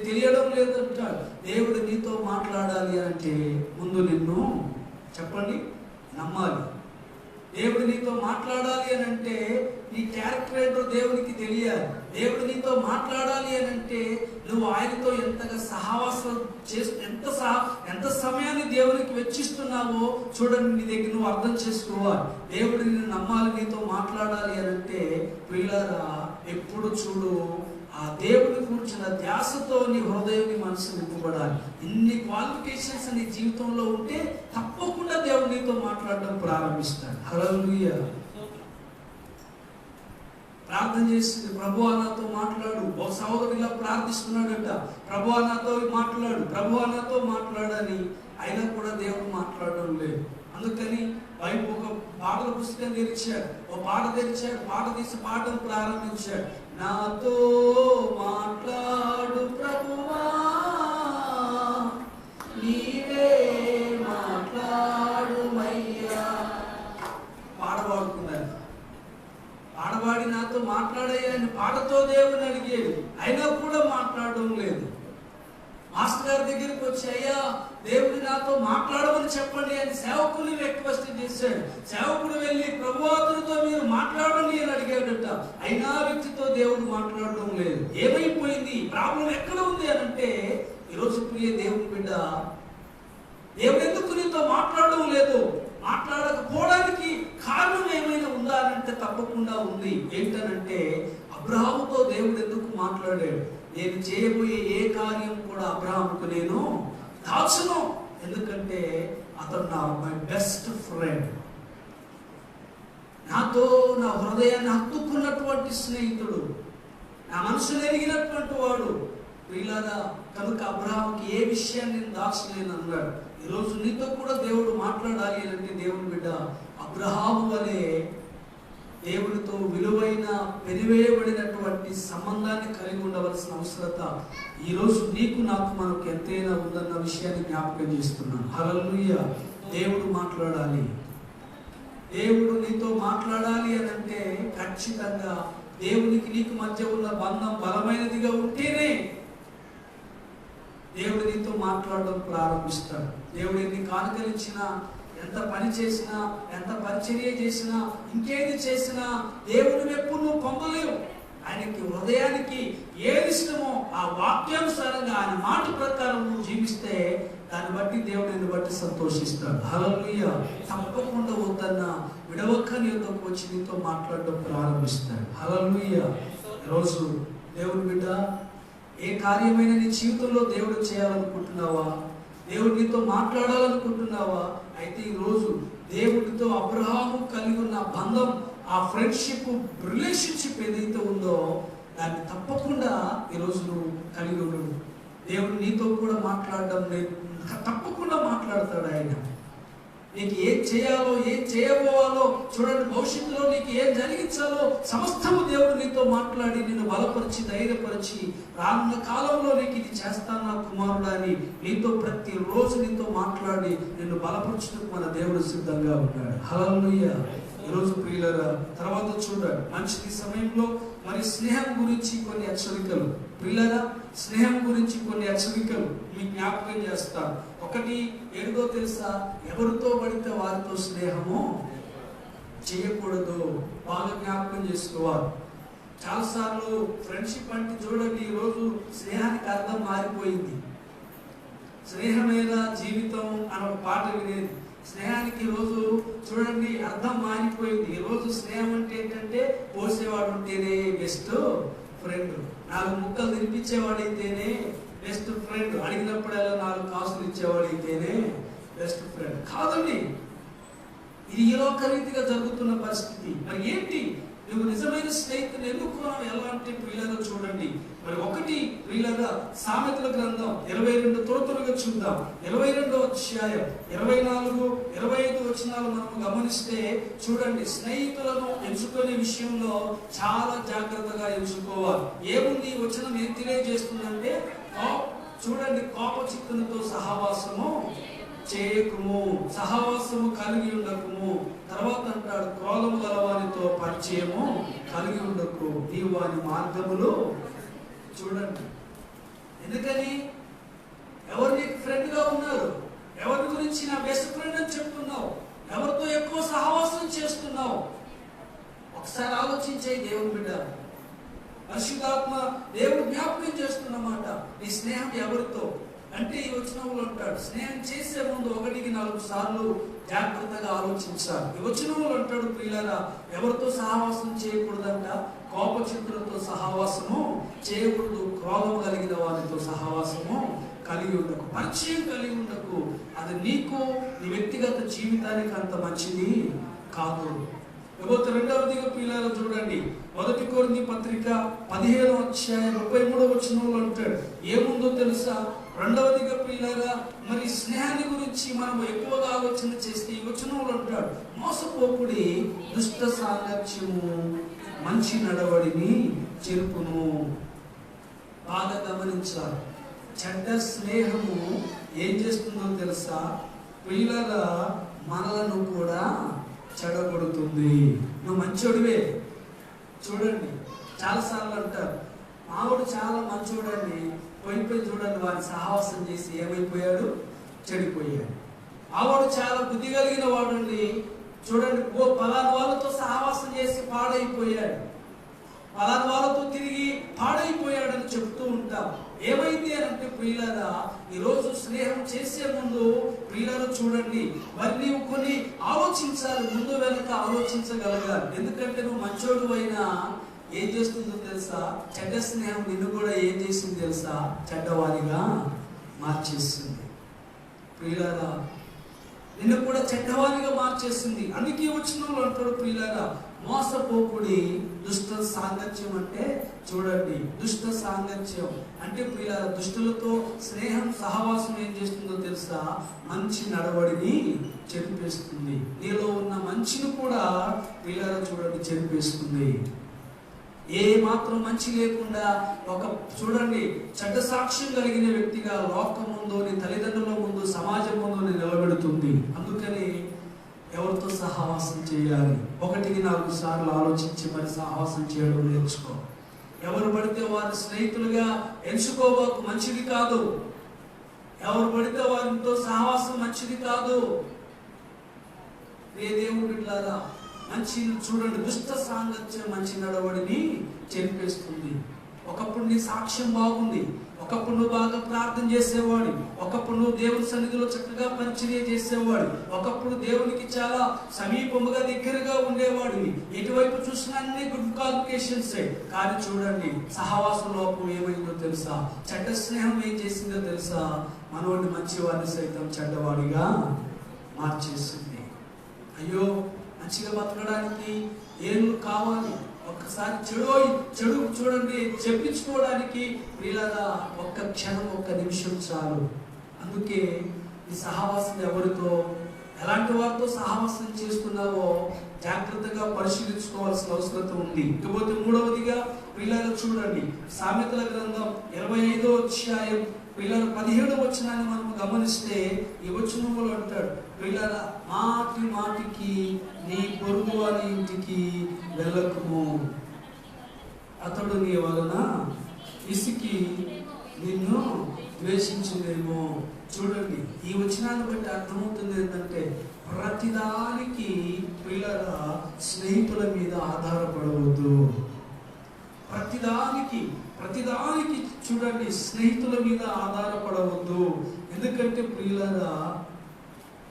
తెలియడం లేదు అంటాడు. దేవుడు నీతో మాట్లాడాలి అంటే ముందు నిన్ను చెప్పండి నమ్మాలి. దేవుడు నీతో మాట్లాడాలి అని అంటే నీ క్యారెక్టర్ ఏంటో దేవునికి తెలియాలి. దేవుడు నీతో మాట్లాడాలి అని అంటే నువ్వు ఆయనతో ఎంతగా సహవాసం ఎంత సమయాన్ని దేవునికి వెచ్చిస్తున్నావో చూడండి, నీ దగ్గర నువ్వు అర్థం చేసుకోవాలి. దేవుడు నిన్ను నమ్మాలి, నీతో మాట్లాడాలి అని అంటే పిల్లరా ఎప్పుడు చూడు ఆ దేవుని కూర్చున్న ధ్యాసతో నీ హృదయం, నీ మనసు నింపబడాలి. ఇన్ని క్వాలిఫికేషన్స్ నీ జీవితంలో ఉంటే తప్పకుండా దేవుడు నీతో మాట్లాడడం ప్రారంభిస్తాడు. హల్లెలూయా. ప్రార్థన చేసింది, ప్రభువా నాతో మాట్లాడు. ఒక సహోదరుడిగా ప్రార్థిస్తున్నాడట, ప్రభువా నాతో మాట్లాడు, ప్రభువా నాతో మాట్లాడని. అయినా కూడా దేవుడు మాట్లాడడం లేదు. అందుకని బైబిల్ ఒక పాటల పుస్తకం తెరిచాడు, ఒక పాట తెరిచాడు, పాట తీసి పాటను ప్రారంభించాడు. నాతో మాట్లాడు ప్రభువా, నీవే మాట్లాడుమయ్యా. పాడబాడుకున్నాడు, పాడబాడి నాతో మాట్లాడయ్యా అని పాటతో దేవుని అడిగేది, అయినా కూడా మాట్లాడడం లేదు. మాస్టర్ గారి దగ్గరికి వచ్చి అయ్యా దేవుడు నాతో మాట్లాడమని చెప్పండి అని సేవకుని రిక్వెస్ట్ చేశాడు. సేవకుడు వెళ్ళి ప్రభువాదులతో మీరు మాట్లాడండి అని అడిగాడట. అయినా వ్యక్తితో దేవుడు మాట్లాడడం లేదు. ఏమైపోయింది, ప్రాబ్లం ఎక్కడ ఉంది అని అంటే ఈరోజు ప్రియ దేవుని బిడ్డ, దేవుడు ఎందుకు నీతో మాట్లాడడం లేదు, మాట్లాడకపోవడానికి కారణం ఏమైనా ఉందా అంటే తప్పకుండా ఉంది. ఏంటనంటే అబ్రహాముతో దేవుడు ఎందుకు మాట్లాడాడు, నేను చేయబోయే ఏ కార్యం కూడా అబ్రహాముకు నేను దాచను, ఎందుకంటే అతను నా మై బెస్ట్ ఫ్రెండ్, నాతో నా హృదయాన్ని హత్తుకున్నటువంటి స్నేహితుడు, నా మనసును ఎరిగినటువంటి వాడు. వీళ్ళగా కనుక అబ్రహాముకి ఏ విషయాన్ని నేను దాచలేను అన్నాడు. ఈరోజు నీతో కూడా దేవుడు మాట్లాడాలి అంటే దేవుని బిడ్డ అబ్రహాము వలె దేవుడితో విలువైన పెరివేయబడినటువంటి సంబంధాన్ని కలిగి ఉండవలసిన అవసరత ఈరోజు నీకు నాకు మనకు ఎంతైనా ఉందన్న విషయాన్ని జ్ఞాపకం చేస్తున్నాను. హల్లెలూయా. దేవుడు మాట్లాడాలి, దేవుడు నీతో మాట్లాడాలి అని అంటే ఖచ్చితంగా దేవునికి నీకు మధ్య ఉన్న బంధం బలమైనదిగా ఉంటేనే దేవుడు నీతో మాట్లాడడం ప్రారంభిస్తాడు. దేవుడు ఎన్ని కానుకలిచ్చినా, ఎంత పని చేసినా, ఎంత పరిచర్య చేసినా, ఇంకేది చేసినా దేవుని మెప్పు నువ్వు పొందలేవు. ఆయనకి హృదయానికి ఏది ఇష్టమో ఆ వాక్యానుసారంగా ఆయన మాట ప్రకారం నువ్వు జీవిస్తే దాన్ని బట్టి దేవుడు నిన్ను బట్టి సంతోషిస్తాడు. హల్లెలూయా. తప్పకుండా వద్దన్న విడవక్క నీ యొద్దకు వచ్చి నీతో మాట్లాడడం ప్రారంభిస్తాడు. హల్లెలూయా. ఈరోజు దేవుని బిడ్డ ఏ కార్యమైన నీ జీవితంలో దేవుడు చేయాలనుకుంటున్నావా, దేవుడు నీతో మాట్లాడాలనుకుంటున్నావా, అయితే ఈరోజు దేవుడితో అబ్రహాము కలిగి ఉన్న బంధం, ఆ ఫ్రెండ్షిప్, రిలేషన్షిప్ ఏదైతే ఉందో దాన్ని తప్పకుండా ఈరోజు నువ్వు కలిగి ఉండవు. దేవుడు నీతో కూడా మాట్లాడడం తప్పకుండా మాట్లాడతాడు. ఆయన నీకు ఏం చేయాలో, ఏం చేయబోవాలో చూడండి, భవిష్యత్తులో నీకు ఏం జరిగించాలో సమస్తము దేవుడు నీతో మాట్లాడి నిన్ను బలపరిచి ధైర్యపరిచి రానున్న కాలంలో నీకు ఇది చేస్తాను నా కుమారుడు అని నీతో ప్రతిరోజు నీతో మాట్లాడి నిన్ను బలపరచుటకు మన దేవుడు సిద్ధంగా ఉన్నాడు. హల్లెలూయా. ఈరోజు ప్రియులారా తర్వాత చూడండి, మంచిది సమయంలో మరి స్నేహం గురించి కొన్ని హెచ్చరికలు. ప్రియులారా, స్నేహం గురించి కొన్ని హెచ్చరికలు మీకు జ్ఞాపకం చేస్తాను. ఒకటి ఏదో తెలుసా, ఎవరితో పడితే వారితో స్నేహము చేయకూడదు. బాగా జ్ఞాపకం చేసుకోవాలి. చాలాసార్లు ఫ్రెండ్షిప్ అంటే చూడండి, ఈరోజు స్నేహానికి అర్థం మారిపోయింది. స్నేహమేనా జీవితం అనే ఒక పాట వినేది. స్నేహానికి ఈరోజు చూడండి అర్థం మారిపోయింది. ఈరోజు స్నేహం అంటే ఏంటంటే, పోసేవాడు ఉంటేనే బెస్ట్ ఫ్రెండ్, 4 ముక్కలు తినిపించేవాడైతేనే బెస్ట్ ఫ్రెండ్, అడిగినప్పుడల్లా 4 కాసులు ఇచ్చేవాడైతేనే బెస్ట్ ఫ్రెండ్ కాదండి. ఇది ఈ లోక రీతిగా జరుగుతున్న పరిస్థితి. మరి ఏంటి, నువ్వు నిజమైన స్నేహితుని ఎన్నుకోవడం ఎలా అంటే ప్రియులారా చూడండి, మరి ఒకటి ప్రియులారా సామెతల గ్రంథం 22 త్వరగా చూద్దాం. 22వ అధ్యాయం 24, 25 వచనాలు మనం గమనిస్తే చూడండి, స్నేహితులను ఎంచుకునే విషయంలో చాలా జాగ్రత్తగా ఎంచుకోవాలి. ఏముంది ఈ వచనం ఏం తెలియజేస్తుందంటే, చూడండి, కోపచిత్తులతో సహవాసము చేయకుము, సహవాసము కలిగి ఉండకుము. తర్వాత అంటాడు, క్రోధము గలవానితో పరిచయము కలిగి ఉండకు, నీవు వాని మార్గములు. చూడండి, ఎందుకని ఎవరు నీకు ఫ్రెండ్ గా ఉన్నారు, ఎవరి గురించి నా బెస్ట్ ఫ్రెండ్ అని చెప్తున్నావు, ఎవరితో ఎక్కువ సహవాసం చేస్తున్నావు, ఒకసారి ఆలోచించే దేవుని బిడ్డ. పరిశుద్ధాత్మ దేవుడు జ్ఞాపకం చేస్తున్నమాట, నీ స్నేహం ఎవరితో అంటే ఈ వచనంలో అంటాడు, స్నేహం చేసే ముందు 1కి 4 సార్లు జాగ్రత్తగా ఆలోచించాలి. ఈ వచనంలో అంటాడు ప్రియులారా, ఎవరితో సహవాసం చేయకూడదంట, కోపచిత్తులతో సహవాసము చేయకూడదు, క్రోధం కలిగిన వారితో సహవాసము కలిగి ఉండకు, పరిచయం కలిగి ఉండకు. అది నీకు నీ వ్యక్తిగత జీవితానికి అంత మంచిది కాదు. ఇకపోతే రెండవదిగా ప్రియులారా చూడండి, 1 కొరింథీ పత్రిక 15వ అధ్యాయం 33వ వచనంలో అంటాడు, ఏముందో తెలుసా, రెండవదిగా ప్రియులారా మరి స్నేహాన్ని గురించి మనం ఎక్కువగా ఆలోచన చేస్తే ఈ వచనంలో అంటాడు, మోసపోకుడి, దుష్ట సాంగత్యము మంచి నడవడిని చెరుపును. బాగా గమనించాలి, చెడ్డ స్నేహము ఏం చేస్తుందో తెలుసా ప్రియులారా, మనలను కూడా చెడగొడుతుంది. నువ్వు మంచోడివే. చూడండి, చాలాసార్లు అంటారు, మావాడు చాలా మంచోడండి, పోయిపోయి చూడండి వాడిని సహవాసం చేసి ఏమైపోయాడు, చెడిపోయాడు. ఆవాడు చాలా బుద్ధి కలిగిన వాడుండి, చూడండి పలానా వాళ్ళతో సహవాసం చేసి పాడైపోయాడు, పలానా వాళ్ళతో తిరిగి పాడైపోయాడని చెప్తూ ఉంటాం. ఏమైంది అని అంటే ప్రియులారా, ఈరోజు స్నేహం చేసే ముందు ప్రియులారా చూడండి, మరి నీవు కొన్ని ఆలోచించాలి, ముందు వెనక ఆలోచించగలగాలి. ఎందుకంటే నువ్వు మంచోడు అయినా ఏం చేస్తుందో తెలుసా, చెడ్డ స్నేహం నిన్ను కూడా ఏం చేసింది తెలుసా, చెడ్డవాడిగా మార్చేస్తుంది. ప్రియులారా, నిన్ను కూడా చెడ్డవాడిగా మార్చేసింది. అందుకే వచనంలో అంటాడు ప్రియులారా, మోసపోకుడి, దుష్ట సాంగత్యం అంటే చూడండి, దుష్ట సాంగత్యం అంటే ప్రియులారా దుష్టులతో స్నేహం సహవాసం ఏం చేస్తుందో తెలుసా, మంచి నడవడిని చెరిపేస్తుంది. నీలో ఉన్న మంచిని కూడా ప్రియులారా చూడండి చెరిపేస్తుంది. ఏ మాత్రం మంచి లేకుండా ఒక చూడండి చెడ్డ సాక్ష్యం కలిగిన వ్యక్తిగా లోకం ముందు, నీ తల్లిదండ్రుల ముందు, సమాజం ముందు నిలబెడుతుంది. అందుకని ఎవరితో సహవాసం చేయాలి, 1కి 4 సార్లు ఆలోచించి మరి సహవాసం చేయడం నేర్చుకో. ఎవరు పడితే వారి స్నేహితులుగా ఎంచుకోవకు, మంచిది కాదు. ఎవరు పడితే వారితో సహవాసం మంచిది కాదు. ఏ దేవుడు బిడ్డలారా, మంచి చూడండి, దుష్ట సాంగత్యం మంచి నడవడిని చెరిపేస్తుంది. ఒకప్పుడు నీ సాక్ష్యం బాగుంది, ఒకప్పుడు నువ్వు బాగా ప్రార్థన చేసేవాడు, ఒకప్పుడు నువ్వు దేవుని సన్నిధిలో చక్కగా పరిచర్య చేసేవాడు, ఒకప్పుడు దేవునికి చాలా సమీపముగా దగ్గరగా ఉండేవాడివి. ఎటువైపు చూసినా అన్ని గుడ్ క్వాలిఫికేషన్సే. కానీ చూడండి, సహవాస లోపం ఏమైందో తెలుసా, చెడ్డ స్నేహం ఏం చేసిందో తెలుసా, మనోడిని మంచివాడిని సైతం చెడ్డవాడిగా మార్చేసింది. అయ్యో, మంచిగా బతకడానికి ఏళ్ళు కావాలి, ఒక్కసారి చెడు చూడండి చెప్పించుకోవడానికి వీళ్ళగా ఒక్క క్షణం, ఒక్క నిమిషం చాలు. అందుకే ఈ సహవాసం ఎవరితో, ఎలాంటి వారితో సహవాసం చేస్తున్నావో జాగ్రత్తగా పరిశీలించుకోవాల్సిన అవసరం ఉంది. ఇకపోతే 3వదిగా వీళ్ళగా చూడండి, సామెతల గ్రంథం 25వ అధ్యాయం 17వ వచనాన్ని మనం గమనిస్తే ఈ వచనములో అంటాడు, ప్రియులారా మాటి మాటికి నీ పొరుగు వారి ఇంటికి వెళ్ళకుము, అతడు నీ వలన విసికి నిన్ను ద్వేషించులేమో. చూడండి, ఈ వచనాన్ని బట్టి అర్థమవుతుంది ఏంటంటే ప్రతిదానికి ప్రియులారా స్నేహితుల మీద ఆధారపడవద్దు. ప్రతిదానికి చూడండి స్నేహితుల మీద ఆధారపడవద్దు. ఎందుకంటే ప్రియులారా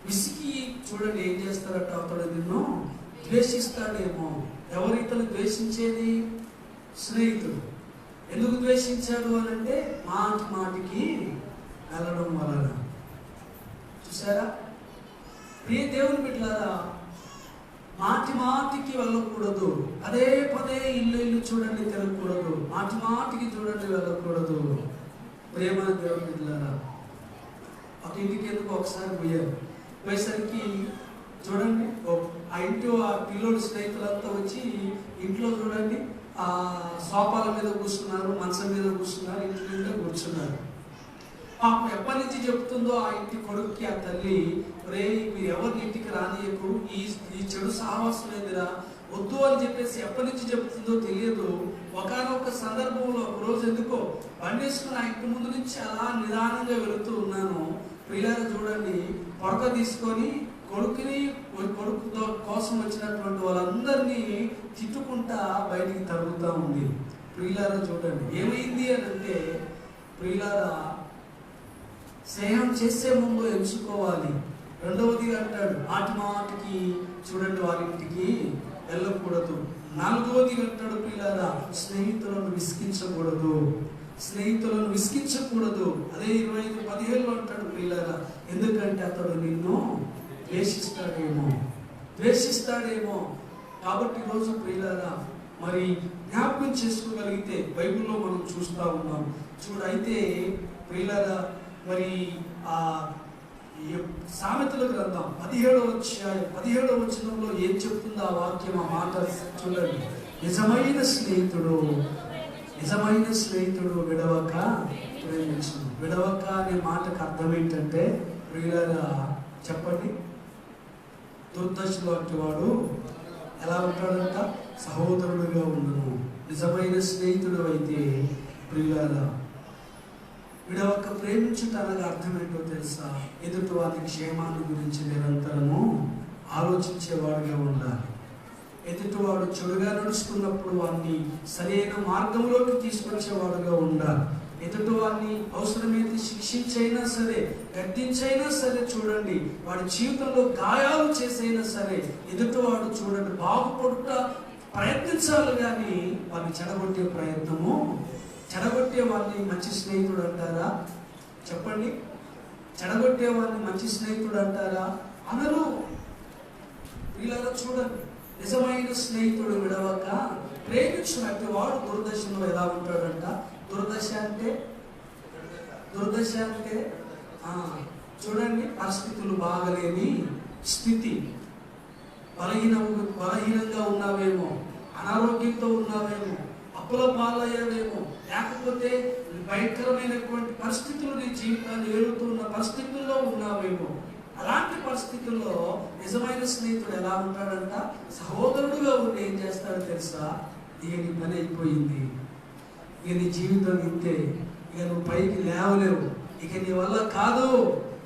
విసికి చూడండి ఏం చేస్తారట, అతడు నిన్ను ద్వేషిస్తాడేమో. ఎవరితను ద్వేషించేది? స్నేహితుడు. ఎందుకు ద్వేషించాడు అని అంటే మాటికి వెళ్ళడం వలన. చూసారా ప్రియ దేవుని బిడ్డలారా, మాటికి వెళ్ళకూడదు. అదే పదే ఇల్లు చూడండి తిరగకూడదు. మాటికి చూడండి వెళ్ళకూడదు. ప్రేమ దేవుని బిడ్డలారా, ఒక ఇంటికి ఎందుకు ఒకసారి పోయేసరికి చూడండి ఆ ఇంటి ఆ పిల్లోడి స్నేహితులంతా వచ్చి ఇంట్లో చూడండి ఆ సోఫాల మీద కూర్చున్నారు, మంచం మీద కూర్చున్నారు, ఇంటి మీద కూర్చున్నారు. పాపం ఎప్పటి నుంచి చెప్తుందో ఆ ఇంటి కొడుక్కి ఆ తల్లి, రే మీరు ఎవరిని ఇంటికి రానియకు, ఈ చెడు సాహసం లేదురా వద్దు అని చెప్పేసి ఎప్పటి నుంచి చెప్తుందో తెలియదు. ఒకనొక సందర్భంలో ఒక రోజు ఎందుకో బండేసుకుని ఆ ఇంటి ముందు నుంచి అలా నిదానంగా వెళుతూ ఉన్నాను. పిల్లలు చూడండి పొడక తీసుకొని కొడుకు కోసం వచ్చినటువంటి వాళ్ళందరినీ తిట్టుకుంటా బయటికి తరుగుతూ ఉంది. ప్రియులారా చూడండి ఏమైంది అని అంటే, ప్రియులారా స్నేహం చేసే ముందు ఎంచుకోవాలి. రెండవది అంటాడు మాటికి చూడండి వారింటికి వెళ్ళకూడదు. నాలుగవది అంటాడు ప్రియులారా స్నేహితులను విసిగించకూడదు. అదే 25:17 అంటాడు ప్రియులారా, ఎందుకంటే అతడు నిన్ను ద్వేషిస్తాడేమో. కాబట్టి ఈరోజు ప్రియులారా మరి జ్ఞాపకం చేసుకోగలిగితే బైబిల్లో మనం చూస్తూ ఉన్నాం. అయితే ప్రియులారా మరి ఆ సామెతల గ్రంథం 17వ వచనంలో ఏం చెప్తుందో ఆ వాక్యం, ఆ మాట చూడండి. నిజమైన స్నేహితుడు విడవక ప్రేమించును. విడవక అనే మాటకు అర్థం ఏంటంటే ప్రియులారా చెప్పండి, దుర్దశలో అట్టి వాడు ఎలా ఉంటాడంట? సహోదరుడుగా ఉండను. నిజమైన స్నేహితుడు అయితే ప్రియులారా విడవక ప్రేమించుట అనగా అర్థం ఏంటో తెలుసా? ఎదుటి వారి క్షేమాన్ని గురించి నిరంతరము ఆలోచించేవాడుగా ఉండాలి. ఎదుటివాడు చెడుగా నడుస్తున్నప్పుడు వాడిని సరైన మార్గంలోకి తీసుకొచ్చేవాడుగా ఉండాలి. ఎదుటివాడిని అవసరమైతే శిక్షించైనా సరే, గద్దించైనా సరే, చూడండి వాడి జీవితంలో గాయాలు చేసైనా సరే ఎదుటివాడు చూడండి బాగుపడుట ప్రయత్నించాలి. కానీ వాడిని చెడగొట్టే వాడిని మంచి స్నేహితుడు అంటారా? చెప్పండి, చెడగొట్టే వాడిని మంచి స్నేహితుడు అంటారా? అనరు. వీళ్ళలో చూడండి, నిజమైన స్నేహితుడు విడవక ప్రేమించినట్టు వాడు దుర్దశలో ఎలా ఉంటాడంట? దుర్దశ అంటే చూడండి పరిస్థితులు బాగలేని స్థితి, బలహీనంగా ఉన్నావేమో, అనారోగ్యంతో ఉన్నావేమో, అప్పుల పాలయ్యావేమో, లేకపోతే భయంకరమైనటువంటి పరిస్థితులు నీ జీవితాన్ని ఏడుతున్న పరిస్థితుల్లో ఉన్నావేమో. అలాంటి పరిస్థితుల్లో నిజమైన స్నేహితుడు ఎలా ఉంటాడంట? సహోదరుడుగా ఉండి ఏం చేస్తాడో తెలుసా? ఇక నీ పని అయిపోయింది, ఇక నీ జీవితం ఇంతే, ఇక నువ్వు పైకి లేవలేవు, ఇక నీ వల్ల కాదు,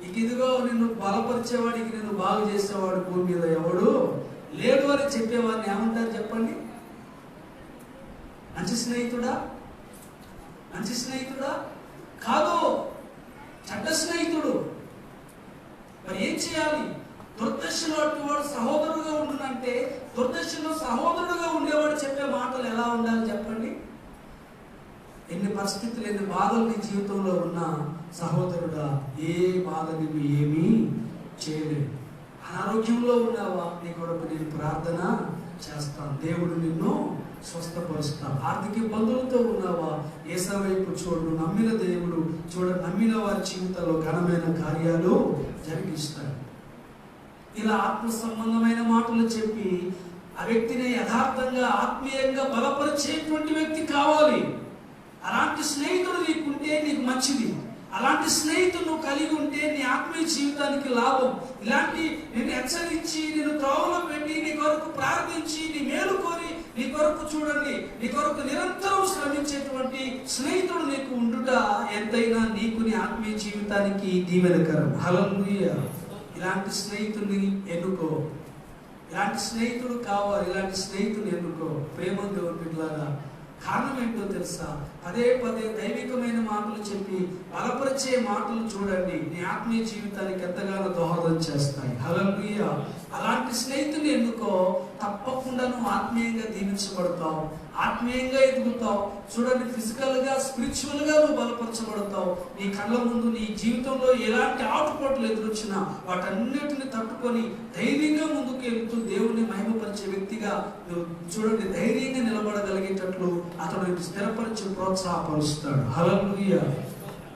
ఇక ఇదిగో నిన్ను బలపరిచేవాడికి, నిన్ను బాగు చేసేవాడు భూమి మీద ఎవడు లేడు అని చెప్పేవాడిని ఏమంటారు చెప్పండి? మంచి స్నేహితుడా కాదు, చెడ్డ స్నేహితుడు. మరి ఏం చేయాలి? దుర్దశలో అటువాడు సహోదరుడుగా ఉండునంటే, దుర్దశలో సహోదరుడుగా ఉండేవాడు చెప్పే మాటలు ఎలా ఉండాలి చెప్పండి? ఎన్ని పరిస్థితులు, ఎన్ని బాధలు నీ జీవితంలో ఉన్నా సహోదరుడా, ఏ బాధ నువ్వు ఏమీ చేయలేదు. అనారోగ్యంలో ఉన్నావా? నీ కొరకు నేను ప్రార్థన చేస్తాను, దేవుడు నిన్ను స్వస్థపరుస్తాను. ఆర్థిక ఇబ్బందులతో ఉన్నావా? యేసయ్య వైపు చూడు, నమ్మిన దేవుడు నమ్మిన వారి జీవితంలో ఘనమైన కార్యాలు జరిగిస్తాడు. ఇలా ఆత్మ సంబంధమైన మాటలు చెప్పి ఆ వ్యక్తిని యథార్థంగా ఆత్మీయంగా బలపరిచేటువంటి వ్యక్తి కావాలి. అలాంటి స్నేహితుడు నీకుంటే నీకు మంచిది. అలాంటి స్నేహితులు నువ్వు కలిగి ఉంటే నీ ఆత్మీయ జీవితానికి లాభం. ఇలాంటి నేను హెచ్చరించి, నేను త్రోవలో పెట్టి, నీ కొరకు ప్రార్థించి, నీ మేలు కోరి, నీ కొరకు చూడండి, నీ కొరకు నిరంతరం శ్రమించేటువంటి స్నేహితుడు నీకు ఉండుట ఎంతైనా నీకు నీ ఆత్మీయ జీవితానికి దీవెనకరం. హల్లెలూయా. ఇలాంటి స్నేహితుడిని ఎన్నుకో. ఇలాంటి స్నేహితుడు కావాలి. ఇలాంటి స్నేహితుడు ఎన్నుకో. ప్రేమ దేవుని బిడ్డలారా, కారణం ఏంటో తెలుసా? పదే పదే దైవికమైన మాటలు చెప్పి బలపరిచే మాటలు చూడండి, నీ ఆత్మీయ జీవితానికి ఎంతగానో దోహదం చేస్తాయి. హల్లెలూయా. అలాంటి స్నేహితుని ఎన్నుకో, తప్పకుండా నువ్వు ఆత్మీయంగా దీవించబడతావు, ఆత్మీయంగా ఎదుగుతావు. చూడండి, ఫిజికల్ గా స్పిరిచువల్ గా నువ్వు బలపరచబడతావు. నీ కళ్ళ ముందు నీ జీవితంలో ఎలాంటి ఆటుపోట్లు ఎదురొచ్చినా వాటన్నిటిని తట్టుకొని ధైర్యంగా ముందుకు వెళ్తూ దేవుని మహిమపరిచే వ్యక్తిగా నువ్వు చూడండి ధైర్యంగా నిలబడగలిగేటట్లు అతను స్థిరపరిచి ప్రోత్సాహపరుస్తాడు. హల్లెలూయా.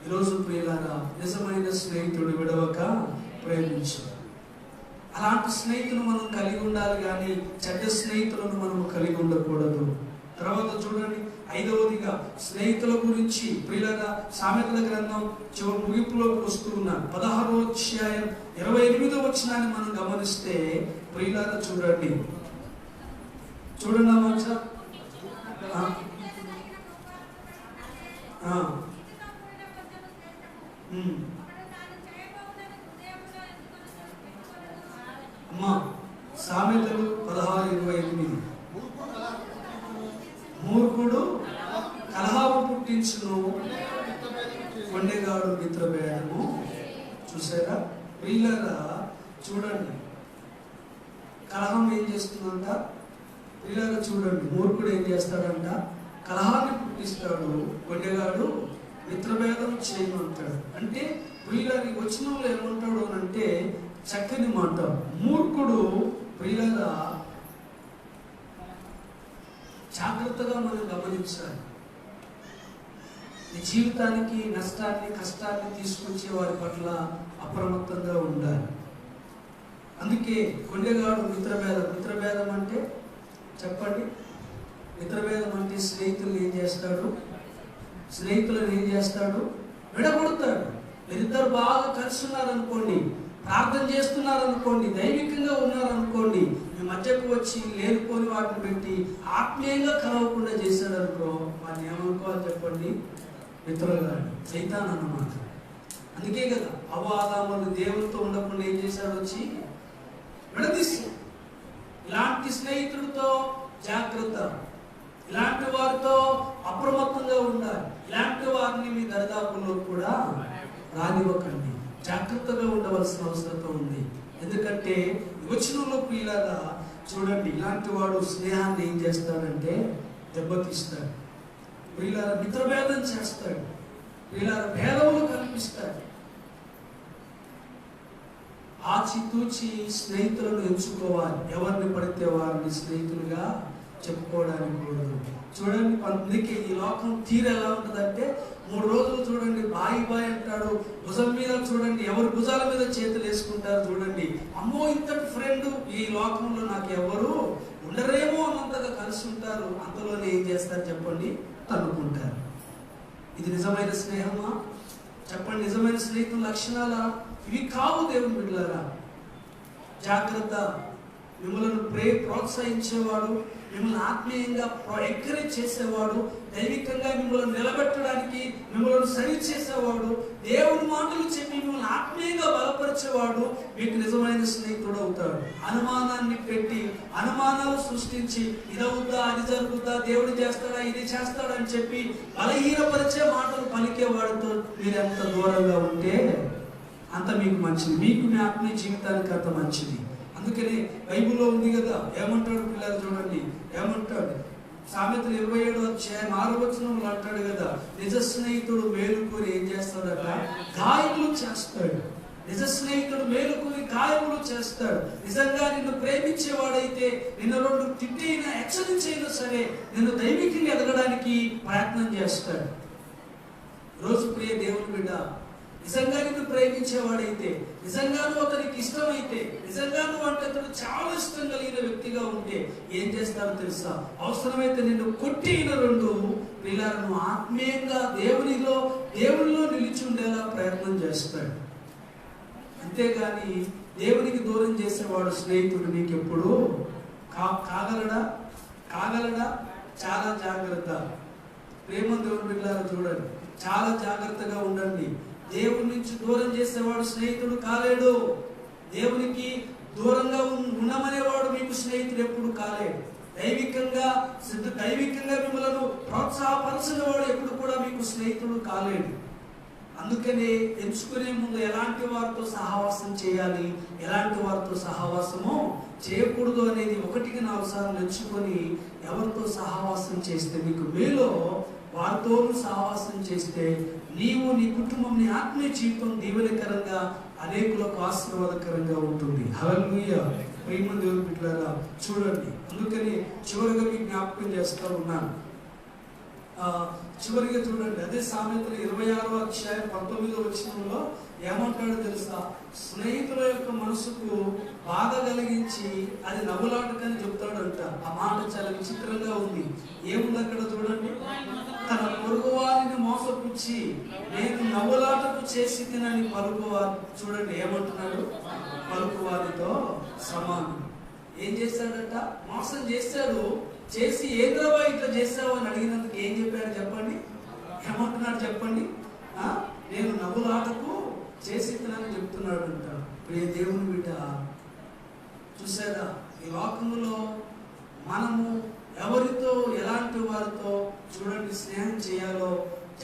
ఈరోజు ప్రియులారా, నిజమైన స్నేహితుడు విడవక ప్రేమించు. అలాంటి స్నేహితులు మనం కలిగి ఉండాలి, కానీ చెడ్డ స్నేహితులను మనం కలిగి ఉండకూడదు. తర్వాత చూడండి, 5వదిగా స్నేహితుల గురించి ప్రియులారా, సామెతల గ్రంథం చివరి ముగింపులోకి వస్తూ ఉన్నాను. 16వ అధ్యాయం 28వ వచనాన్ని మనం గమనిస్తే ప్రియులారా చూడండి, చూడండి మాట. అమ్మా, సామెతలు 16:28. మూర్ఖుడు కలహము పుట్టించును, కొండెగాడు మిత్రభేదము. చూసారా ప్రియులారా, చూడండి కలహం ఏం చేస్తుందంట. ప్రియులారా చూడండి, మూర్ఖుడు ఏం చేస్తాడంట? కలహాన్ని పుట్టిస్తాడు, కొండెగాడు మిత్రభేదం చేయమంటాడు. అంటే ప్రియులారి వచనంలో ఏమంటాడు అంటే చక్కని మాట. మూర్ఖుడు ప్రియులారా జాగ్రత్తగా మనం గమనించాలి. నీ జీవితానికి నష్టాన్ని, కష్టాన్ని తీసుకొచ్చే వారి పట్ల అప్రమత్తంగా ఉండాలి. అందుకే కొండెగాడు మిత్రభేదం అంటే చెప్పండి. మిత్రభేదం అంటే స్నేహితులను ఏం చేస్తాడు? స్నేహితులను ఏం చేస్తాడు? విడగొడతాడు. మీరిద్దరు బాగా కలిసి ఉన్నారనుకోండి, ప్రార్థన చేస్తున్నారనుకోండి, దైవికంగా ఉన్నారనుకోండి, మీ మధ్యకు వచ్చి లేనిపోని వాటిని పెట్టి ఆత్మీయంగా కలవకుండా చేశాడు అనుకో, వాడిని ఏమనుకోవాలి చెప్పండి? మిత్రులుగా సైతాన్ అన్నమాట. అందుకే కదా అవాదాములు దేవునితో ఉండకుండా ఏం చేశాడు? వచ్చి విడదీసి. ఇలాంటి స్నేహితుడితో జాగ్రత్త. ఇలాంటి వారితో అప్రమత్తంగా ఉండాలి. ఇలాంటి వారిని మీ దరిదాపుల్లో కూడా రానివ్వకండి. జాగ్రత్తగా ఉండవలసిన అవసరం ఉంది. ఎందుకంటే వచనంలో ప్రియులారా చూడండి, ఇలాంటి వాడు స్నేహాన్ని ఏం చేస్తాడంటే దెబ్బతీస్తాడు. ప్రియులారా మిత్రభేదం చేస్తాడు. ప్రియులారా భేదములు కల్పిస్తాడు. ఆచితూచి స్నేహితులను ఎంచుకోవాలి. ఎవరిని పడితే వారిని స్నేహితులుగా చెప్పుకోవడానికి కూడదు. చూడండి, అందుకే ఈ లోకం తీరు ఎలా ఉంటుందంటే 3 రోజులు చూడండి బాయ్ అంటాడు, భుజం మీద చూడండి ఎవరు భుజాల మీద చేతులు వేసుకుంటారు. చూడండి, అమ్మో ఇంతటి ఫ్రెండ్ ఈ లోకంలో నాకు ఎవరు ఉండరేమో అన్నంతగా కలిసి ఉంటారు. అంతలోనే ఏం చేస్తారు చెప్పండి? తన్నుకుంటారు. ఇది నిజమైన స్నేహమా? చెప్పండి. నిజమైన స్నేహితుల లక్షణాలా? ఇవి కావు దేవుని బిడ్డలారా. జాగ్రత్త. మిమ్మల్ని ప్రోత్సహించేవాడు, మిమ్మల్ని ఆత్మీయంగా ఎంకరేజ్ చేసేవాడు, దైవికంగా మిమ్మల్ని నిలబెట్టడానికి మిమ్మల్ని సరి చేసేవాడు, దేవుని మాటలు చెప్పి మిమ్మల్ని ఆత్మీయంగా బలపరిచేవాడు మీకు నిజమైన స్నేహితుడు అవుతాడు. అనుమానాన్ని పెట్టి అనుమానాలు సృష్టించి ఇదవుద్దా, అది జరుగుద్దా, దేవుడు చేస్తాడా, ఇది చేస్తాడా అని చెప్పి బలహీనపరిచే మాటలు పలికేవాడితో మీరు ఎంత దూరంగా ఉంటే అంత మీకు మంచిది. మీకు మీ ఆత్మీయ జీవితానికి అంత మంచిది. అందుకని బైబిల్లో ఉంది కదా, ఏమంటాడు పిల్లలు చూడండి, ఏమంటాడు? సామెతలు 27వ అధ్యాయం 6వ వచనంలో అంటాడు కదా, నిజ స్నేహితుడు మేలుకొని ఏం చేస్తాడట? గాయములు చేస్తాడు. నిజ స్నేహితుడు మేలుకొని గాయములు చేస్తాడు. నిజంగా నిన్ను ప్రేమించేవాడైతే నిన్ను 2 తిట్టైనా హెచ్చరించైనా సరే నిన్ను దైవికంగా ఎదగడానికి ప్రయత్నం చేస్తాడు. రోజు ప్రియ దేవుని బిడ్డ, నిజంగా నిన్ను ప్రేమించేవాడైతే, నిజంగాను అతనికి ఇష్టమైతే, నిజంగాను అంటే అతడు చాలా ఇష్టం కలిగిన వ్యక్తిగా ఉంటే ఏం చేస్తారో తెలుసా? అవసరమైతే నిన్ను కొట్టిన రెండు పిల్లలను ఆత్మీయంగా దేవునిలో నిలిచి ఉండేలా ప్రయత్నం చేస్తాడు. అంతేగాని దేవునికి దూరం చేసేవాడు స్నేహితుడు నీకు ఎప్పుడు కాగలడా? చాలా జాగ్రత్త. ప్రేమ దేవుని బిడ్డలారా చూడండి, చాలా జాగ్రత్తగా ఉండండి. దేవుడి నుంచి దూరం చేసేవాడు స్నేహితుడు కాలేడు. దేవునికి దూరంగా ఉండమనేవాడు మీకు స్నేహితుడు ఎప్పుడు కాలేడు. దైవికంగా మిమ్మల్ని ప్రోత్సాహపరిచిన వాడు ఎప్పుడు కూడా మీకు స్నేహితుడు కాలేడు. అందుకనే ఎంచుకునే ముందు ఎలాంటి వారితో సహవాసం చేయాలి, ఎలాంటి వారితో సహవాసము చేయకూడదు అనేది 1-4 సార్లు ఎంచుకొని ఎవరితో సహవాసం చేస్తే మీకు మేలో వారితో సహవాసం చేస్తే నీవు, నీ కుటుంబం, నీ ఆత్మీయ జీవితం దీవెనకరంగా, అనేకులకు ఆశీర్వాదకరంగా ఉంటుంది. హల్లెలూయా. ప్రేమ దేవుని బిడ్డలారా చూడండి, అందుకని చివరిగా మీకు జ్ఞాపకం చేస్తూ ఉన్నాను. చివరిగా చూడండి, అదే సామెతలు 26వ అధ్యాయం 19వ వచనంలో ఏమంటాడో తెలుసా? స్నేహితుల యొక్క మనసుకు బాధ కలిగించి అది నవ్వులాటకని చెప్తాడంట. ఆ మాట చాలా విచిత్రంగా ఉంది. ఏముంది అక్కడ చూడండి, తన పొరుగువారిని మోసపుచ్చి నేను నవ్వులాటకు చేసి తినని పలుకువారు. చూడండి ఏమంటున్నాడు? పలుకువారితో సమానం. ఏం చేశాడట? మోసం చేశాడు. చేసి ఏంద్రవా ఇట్లా చేసావు అని అడిగినందుకు ఏం చెప్పాడు చెప్పండి? ఏమంటున్నాడు చెప్పండి? నేను నవ్వులాటకు చేసి తినని చెప్తున్నాడు అంట. ప్రియ దేవుని బిడ్డ చూసారా, ఈ లోకములో మనము ఎవరితో, ఎలాంటి వారితో చూడండి స్నేహం చేయాలో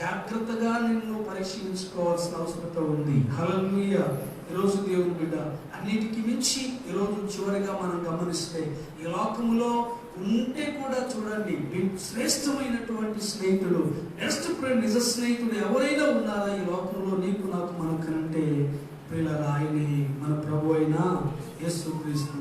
జాగ్రత్తగా నిన్ను పరీక్షించుకోవాల్సిన అవసరం ఉంది. హల్లెలూయా. ఈరోజు దేవుని బిడ్డ అన్నిటికీ మించి ఈరోజు చివరిగా మనం గమనిస్తే ఈ లోకములో ఉంటే కూడా చూడండి శ్రేష్టమైనటువంటి స్నేహితుడు, బెస్ట్ ఫ్రెండ్, నిజ స్నేహితుడు ఎవరైనా ఉన్నారా ఈ లోకంలో నీకు, నాకు, మనకంటే? ప్రియులారా, ఆయనే మన ప్రభు అయిన యేసుక్రీస్తు.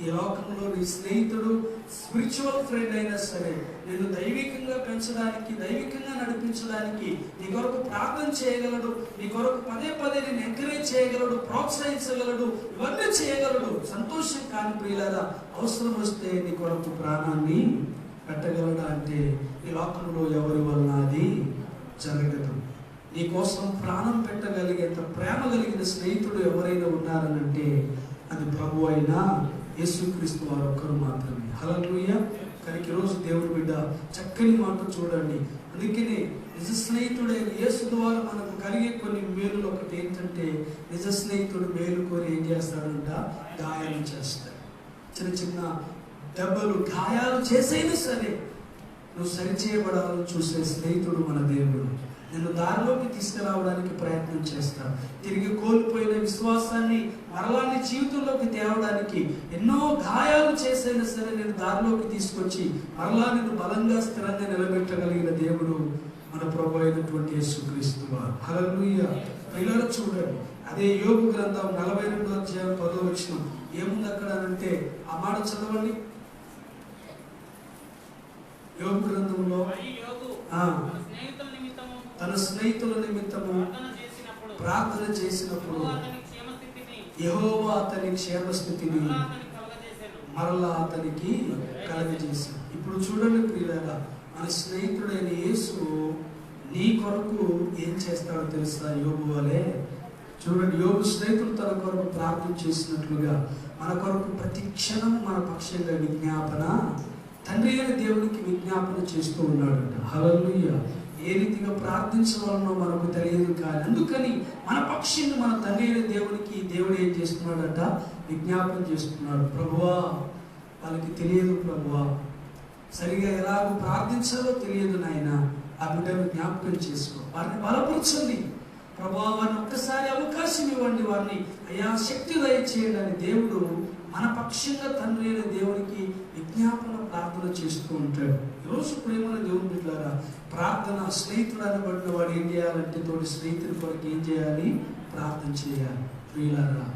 ఈ లోకంలో నీ స్నేహితుడు స్పిరిచువల్ ఫ్రెండ్ అయినా సరే నేను దైవికంగా పెంచడానికి, దైవికంగా నడిపించడానికి నీ కొరకు ప్రార్థన చేయగలడు, నీ కొరకు పదే నేను ఎంకరేజ్ చేయగలడు, ప్రోత్సహించగలడు, ఇవన్నీ చేయగలడు. సంతోషం. కానీ ప్రియులారా, అవసరం వస్తే నీ కొరకు ప్రాణాన్ని పెట్టగలడా అంటే ఈ లోకంలో ఎవరి వలన అది జరగదు. నీ కోసం ప్రాణం పెట్టగలిగేంత ప్రేమ కలిగిన స్నేహితుడు ఎవరైనా ఉన్నారనంటే అది ప్రభు అయిన యేసుక్రీస్తు వారు ఒక్కరు మాత్రమే. హల్లెలూయా. కానీ ఈరోజు దేవుని బిడ్డ చక్కని మాట చూడండి. అందుకనే నిజ స్నేహితుడైన యేసు ద్వారా మనకు కలిగే కొన్ని మేలులు ఒకటి ఏంటంటే, నిజ స్నేహితుడు మేలు కోరి ఏం చేస్తాడంట? గాయాలు చేస్తాడు. చిన్న దెబ్బలు, గాయాలు చేసైనా సరే నువ్వు సరిచేయబడాలని చూసే స్నేహితుడు మన దేవుడు. నిన్ను దారిలోకి తీసుకురావడానికి ప్రయత్నం చేస్తాడు. తిరిగి కోల్పోయిన విశ్వాసాన్ని మరలా నీ జీవితంలోకి తేవడానికి ఎన్నో గాయాలు చేసైనా సరే నేను దారిలోకి తీసుకొచ్చి మరలా నిన్ను బలంగా, స్థిరంగా నిలబెట్టగలిగిన దేవుడు మన ప్రభు అయినటువంటి యేసుక్రీస్తు వారు. హల్లెలూయా. పిల్లలు చూడండి, అదే యోబు గ్రంథం 42వ అధ్యాయం 10వ వచనం ఏముంది అక్కడ అంటే, ఆ మాట చదవండి. యోబు గ్రంథంలో తన స్నేహితుల నిమిత్తము ప్రార్థన చేసినప్పుడు యెహోవా అతని క్షేమస్థితిని మరలా అతనికి కలగజేశాడు. ఇప్పుడు చూడండి ప్రియులారా, మన స్నేహితుడైన యేసు నీ కొరకు ఏం చేస్తాడో తెలుసా? యోబు వలె చూడండి, యోబు స్నేహితులు తన కొరకు ప్రార్థన చేసినట్లుగా మన కొరకు ప్రతి క్షణం మన పక్షంగా విజ్ఞాపన, తండ్రి అయిన దేవునికి విజ్ఞాపన చేస్తూ ఉన్నాడట. హల్లెలూయా. ఏ రీతిగా ప్రార్థించవాలనో మనకు తెలియదు, కానీ అందుకని మన పక్షిని మన తండ్రి అయిన దేవునికి దేవుడు ఏం చేస్తున్నాడట? విజ్ఞాపన చేస్తున్నాడు. ప్రభువా, వాళ్ళకి తెలియదు ప్రభువా, సరిగా ఎలాగో ప్రార్థించాలో తెలియదు నాయన, ఆ బిడ్డను జ్ఞాపకం చేసుకో, వారిని బలపరచండి ప్రభువా, వారిని ఒక్కసారి అవకాశం ఇవ్వండి, వారిని అయ్యా శక్తి దయచేయండి అని దేవుడు మన పక్షంగా తండ్రి అయిన దేవునికి విజ్ఞాపన ప్రార్థన చేస్తూ ఉంటాడు. ఈరోజు ప్రేమల దేవుని బిడ్డలారా, ప్రార్థన స్నేహితుడు అనబడిన వాడు ఏం చేయాలంటే తోటి స్నేహితుడి కొరకు ఏం చేయాలి? ప్రార్థన చేయాలి. ప్రియులారా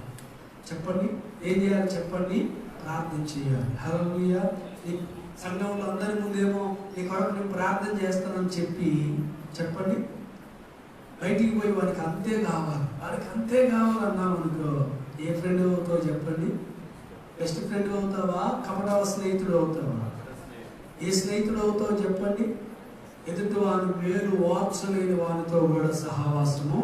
చెప్పండి, ఏం చేయాలి చెప్పండి? ప్రార్థన చేయాలి. హల్లెలూయా. సంఘంలో అందరి ముందేమో నీ కొరకు నేను ప్రార్థన చేస్తానని చెప్పి చెప్పండి బయటికి పోయి వాడికి అంతే కావాలి, వాడికి అంతే కావాలన్నాం అనుకో, ఏ ఫ్రెండ్ అవుతావు చెప్పండి? బెస్ట్ ఫ్రెండ్ అవుతావా, కపటవ స్నేహితుడు అవుతావా? ఏ స్నేహితుడు అవుతావు చెప్పండి? ఎదుటి వాని మేలు వార్చలేని వానితో కూడా సహవాసము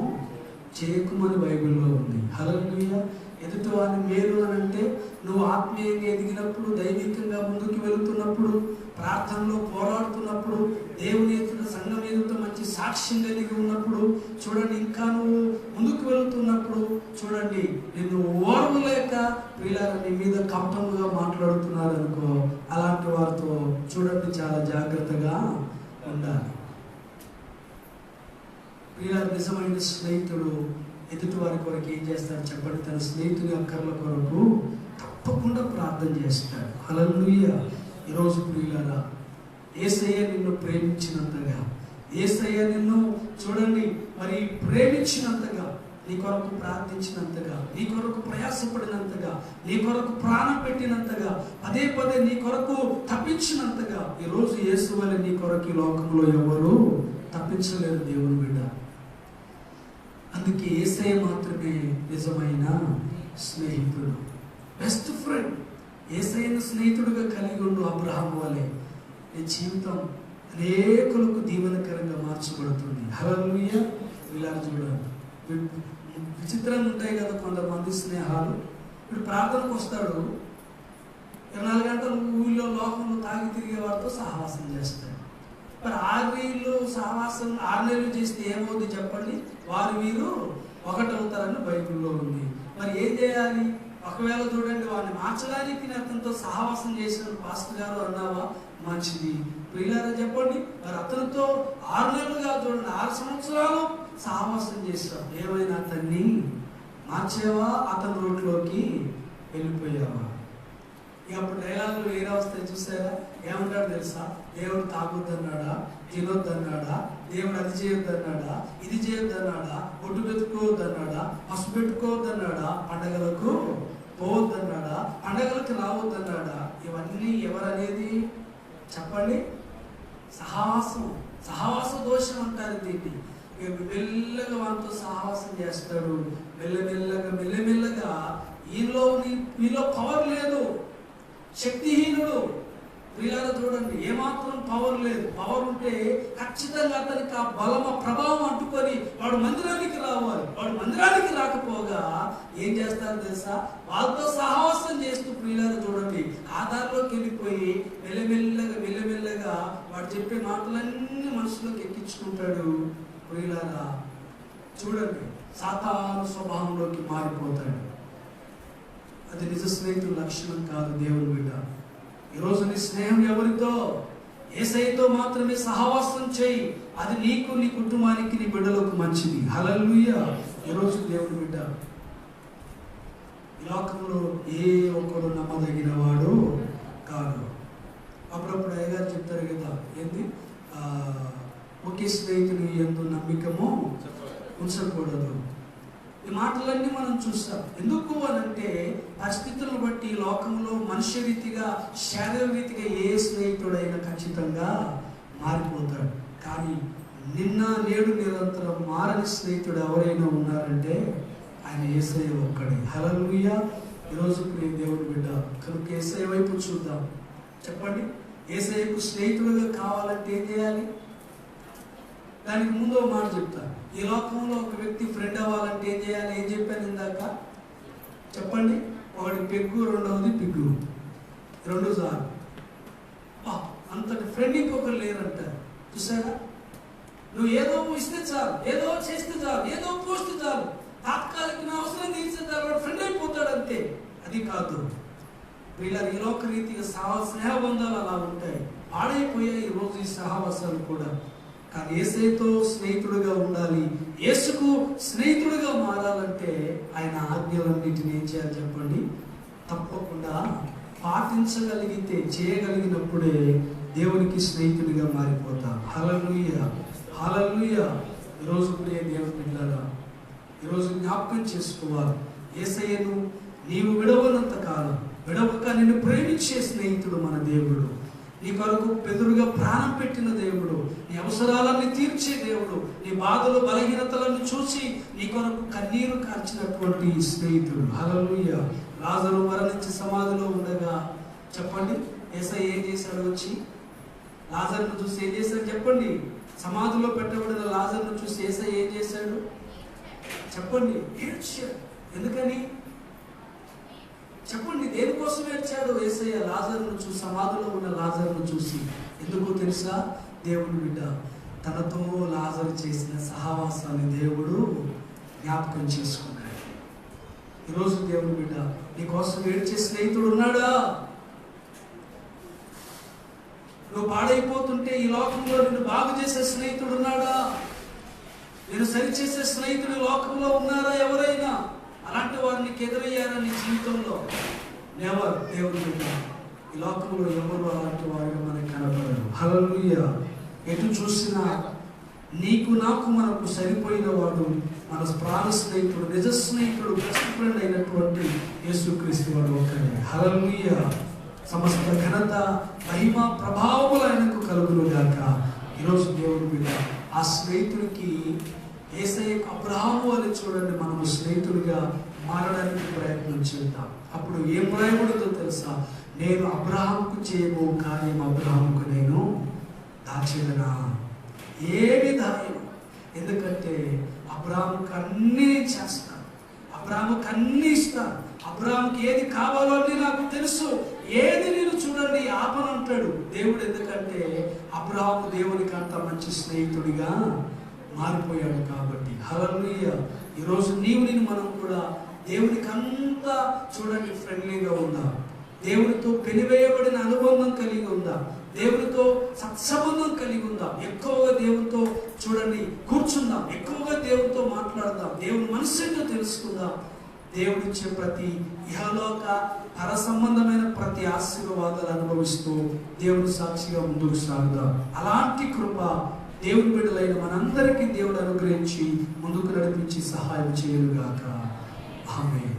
చేయకుమని బైబిల్లో ఉంది. హల్లెలూయా. ఎదుటి వాని మేలు అని అంటే నువ్వు ఆత్మీయంగా ఎదిగినప్పుడు, దైవికంగా ముందుకు వెళుతున్నప్పుడు, ప్రార్థనలో పోరాడుతున్నప్పుడు, దేవుని ఎదుట సంఘం ఎదుట మంచి సాక్ష్యం కలిగి ఉన్నప్పుడు చూడండి, ఇంకా నువ్వు ముందుకు వెళుతున్నప్పుడు చూడండి, నిన్ను ఓర్వలేక వీళ్ళ నీ మీద కపటముగా మాట్లాడుతున్నారు అనుకో, అలాంటి వారితో చూడండి చాలా జాగ్రత్తగా ఉండాలి. వీళ్ళ నిజమైన స్నేహితుడు ఎదుటి వారి కొరకు ఏం చేస్తాడు చెప్పండి? తన స్నేహితుని అక్కర్ల కొరకు తప్పకుండా ప్రార్థన చేస్తాడు. హల్లెలూయా. ఈరోజు ప్రియులారా, యేసయ్య నిన్ను ప్రేమించినంతగా, యేసయ్య నిన్ను చూడండి మరి ప్రేమించినంతగా, నీ కొరకు ప్రార్థించినంతగా, నీ కొరకు ప్రయాసపడినంతగా, నీ కొరకు ప్రాణం పెట్టినంతగా, పదే పదే నీ కొరకు తప్పించినంతగా, ఈరోజు యేసు వలె నీ కొరకు ఈ లోకంలో ఎవరు తప్పించలేరు దేవుని బిడ్డ. అందుకే యేసయ్య మాత్రమే నిజమైన స్నేహితుడు, బెస్ట్ ఫ్రెండ్. యేసయ్యను స్నేహితుడిగా కలిగి ఉండు అబ్రహాము వలె నీ జీవితం అనేకులకు దీవెనకరంగా మార్చబడుతుంది. హల్లెలూయా. ఇలా చూడండి, విచిత్రంగా ఉంటాయి కదా కొంతమంది స్నేహాలు. ఇప్పుడు ప్రార్థనకు వస్తాడు, 24 గంటలు ఊళ్ళో లోకంలో తాగి తిరిగే వారితో సహవాసం చేస్తాడు. మరి 6 నెలలు సహవాసం 6 నెలలు చేస్తే ఏమవుతుంది చెప్పండి? వారు వీరు ఒకటవుతారని బైబిల్లో ఉంది. మరి ఏం చేయాలి? ఒకవేళ చూడండి, వారిని మార్చడానికి అతనితో సహవాసం చేసిన పాస్టర్ గారు అన్నావా, మంచిది. ప్రియులారా చెప్పండి, మరి అతనితో 6 నెలలుగా చూడండి, 6 సంవత్సరాలు సహవాసం చేసావు, ఏమైనా అతన్ని మార్చేవా? అతని రోడ్లోకి వెళ్ళిపోయావా? ఇక అప్పుడు డైలాగులు ఏదో వస్తాయి చూసారా? ఏమంటాడు తెలుసా? దేవుడు తాగొద్దన్నాడా, తినొద్దన్నాడా, దేవుడు అది చేయొద్దన్నాడా, ఇది చేయొద్దన్నాడా, ఒడ్డు పెట్టుకోవద్దన్నాడా, పసుపు పెట్టుకోవద్దన్నాడా, పండగలకు పోవద్దన్నాడా, పండగలకు రావద్దన్నాడా? ఇవన్నీ ఎవరనేది చెప్పండి? సహవాస దోషం అంటారు దీన్ని. మెల్లగా వాటితో సహవాసం చేస్తాడు, మెల్లమెల్లగా మీలో పవర్ లేదు, శక్తిహీనుడు. వీళ్ళలో చూడండి, ఏమాత్రం పవర్ లేదు. పవర్ ఉంటే ఖచ్చితంగా అతనికి ఆ బలమ ప్రభావం అంటుకొని వాడు మందిరానికి రావాలి. వాడు మందిరానికి రాకపోగా ఏం చేస్తారు తెలుసా? వాళ్ళతో సహవాసం చేస్తూ వీళ్ళలో చూడండి ఆధారంలోకి వెళ్ళిపోయి మెల్లమెల్లగా వాడు చెప్పే మాటలన్నీ మనసులోకి ఎక్కించుకుంటాడు. వీళ్ళరా చూడండి, సాతాను స్వభావంలోకి మారిపోతాడు. అది నిజ స్నేహితుల లక్షణం కాదు దేవుని బిడ్డ. ఈరోజు నీ స్నేహం ఎవరితో? యేసయ్యతో మాత్రమే సహవాసం చేయి. అది నీకు, నీ కుటుంబానికి, నీ బిడ్డలకు మంచిది. హల్లెలూయా. ఈరోజు దేవుని బిడ్డ, ఈ లోకంలో ఏ ఒక్కడు నమ్మదగిన వాడు కాదు. అప్పుడప్పుడు అయ్యగారు చెప్తారు కదా, ఏంది ఒకే స్నేహితుని యందు నమ్మకము ఉంచకూడదు. ఈ మాటలన్నీ మనం చూస్తాం. ఎందుకు అనంటే పరిస్థితులను బట్టి లోకంలో మనుష్య రీతిగా, శారీరక రీతిగా ఏ స్నేహితుడైనా ఖచ్చితంగా మారిపోతాడు. కానీ నిన్న నేడు నిరంతరం మారని స్నేహితుడు ఎవరైనా ఉన్నారంటే ఆయన యేసయ్య ఒక్కడే. హల్లెలూయా. ఈరోజు ప్రియ దేవుని బిడ్డ, కనుక యేసయ్య వైపు చూద్దాం. చెప్పండి, యేసయ్యకు స్నేహితుడుగా కావాలంటే ఏం చేయాలి? దానికి ముందు మాట చెప్తా. ఈ లోకంలో ఒక వ్యక్తి ఫ్రెండ్ అవ్వాలంటే ఏం చేయాలి? ఏం చెప్పాను ఇందాక చెప్పండి? ఒకటి పెగ్గు, రెండవది పిగ్గు, 2 సార్లు. అంతటి ఫ్రెండ్ ఇంకొకరు లేరంటారు. చూసారా? నువ్వు ఏదో ఇస్తే చాలు, ఏదో చేస్తే చాలు, ఏదో పోస్తే చాలు, తాత్కాలిక అవసరం తీర్చే చాలు, ఫ్రెండ్ అయిపోతాడు అంతే. అది కాదు. వీళ్ళ ఈ లోక రీతిగా స్నేహబంధాలు అలా ఉంటాయి, పాడైపోయాయి ఈరోజు ఈ సహవాసాలు కూడా. కానీ యేసయ్యతో స్నేహితుడిగా ఉండాలి. యేసుకు స్నేహితుడిగా మారాలంటే ఆయన ఆజ్ఞలన్నింటినీ ఏం చేయాలి చెప్పండి? తప్పకుండా పాటించగలిగితే, చేయగలిగినప్పుడే దేవునికి స్నేహితుడిగా మారిపోతాం. హల్లెలూయా. హల్లెలూయా. ఈరోజు ప్రియ దేవుని బిడ్డలారా, ఈరోజు జ్ఞాపకం చేసుకోవాలి, యేసయ్యను నీవు విడవనంత కాలం, విడవక నిన్ను ప్రేమించే స్నేహితుడు మన దేవుడు. నీ కొరకు బెదురుగా ప్రాణం పెట్టిన దేవుడు, నీ అవసరాలన్నీ తీర్చే దేవుడు, నీ బాధలు బలహీనతలను చూసి నీ కొరకు కన్నీరు కార్చినటువంటి స్నేహితుడు. హల్లెలూయా. లాజరు మరణించి సమాధిలో ఉండగా చెప్పండి, యేసయ్య ఏం చేశాడు? వచ్చి లాజరును చూసి ఏం చేశాడు చెప్పండి? సమాధిలో పెట్టబడిన లాజరును చూసి యేసయ్య ఏం చేశాడు చెప్పండి? ఏడ్చాడు. ఎందుకని చెప్పండి? దేనికోసం ఏడ్చాడు యేసయ్య? లాజరును చూసి, సమాధిలో ఉన్న లాజరును చూసి. ఎందుకో తెలుసా? దేవుని బిడ్డ తనతో లాజరు చేసిన సహవాసాన్ని దేవుడు జ్ఞాపకం చేసుకున్నాడు. ఈరోజు దేవుని బిడ్డ నీకోసం ఏడ్చే స్నేహితుడు ఉన్నాడా? నువ్వు పాడైపోతుంటే ఈ లోకంలో నిన్ను బాగు చేసే స్నేహితుడు ఉన్నాడా? నేను సరిచేసే స్నేహితుడు లోకంలో ఉన్నారా? ఎవరైనా అలాంటి వారు నీకు ఎదురయ్యారా నీ జీవితంలో? నెవర్. దేవుని బిడ్డ ఈ లోకంలో ఎవరు అలాంటి వారిగా మనకు కనపడరు. హల్లెలూయా. ఎటు చూసినా నీకు నాకు మనకు సరిపోయిన వాడు మన ప్రాణ స్నేహితుడు, నిజ స్నేహితుడు, బెస్ట్ ఫ్రెండ్ అయినటువంటి యేసుక్రీస్తు వాడు ఒక్కడే. హల్లెలూయా. సమస్త ఘనత, మహిమ, ప్రభావములు ఆయనకు కలుగును గాక. ఈరోజు దేవుని బిడ్డ ఆ స్నేహితుడికి యేసయ్యకు అబ్రహాము అని చూడండి, మనము స్నేహితుడిగా మారడానికి ప్రయత్నం చేద్దాం. అప్పుడు ఏం రాయబడిందో తెలుసా? నేను అబ్రహాముకు చేయబో కార్యం అబ్రహాముకు నేను దాచేదనా? ఏమి దాయను? ఎందుకంటే అబ్రహాముకు అన్నీ చేస్తాను, అబ్రహాముకు అన్నీ ఇస్తాను, అబ్రహాముకి ఏది కావాలో అని నాకు తెలుసు, ఏది నేను చూడండి ఆపను అంటాడు దేవుడు. ఎందుకంటే అబ్రహాము దేవునికి అంత మంచి స్నేహితుడిగా మారిపోయాడు కాబట్టి. హల్లెలూయా. ఈరోజు నేను మనం కూడా దేవునికి అంతా చూడండి ఫ్రెండ్లీగా ఉందా? దేవునితో పెనివేయబడిన అనుబంధం కలిగి ఉందా? దేవునితో సత్సంబంధం కలిగి ఉందా? ఎక్కువగా దేవునితో చూడండి కూర్చుందాం, ఎక్కువగా దేవునితో మాట్లాడదాం, దేవుని మనసుతో తెలుసుకుందాం. దేవుడిచ్చే ప్రతి ఇహలోక పర సంబంధమైన ప్రతి ఆశీర్వాదాలు అనుభవిస్తూ దేవుని సాక్షిగా ముందుకు సాగుదాం. అలాంటి కృప దేవుని బిడ్డలైన మనందరికీ దేవుడు అనుగ్రహించి ముందుకు నడిపించి సహాయం చేయనుగాక. ఆమేన్.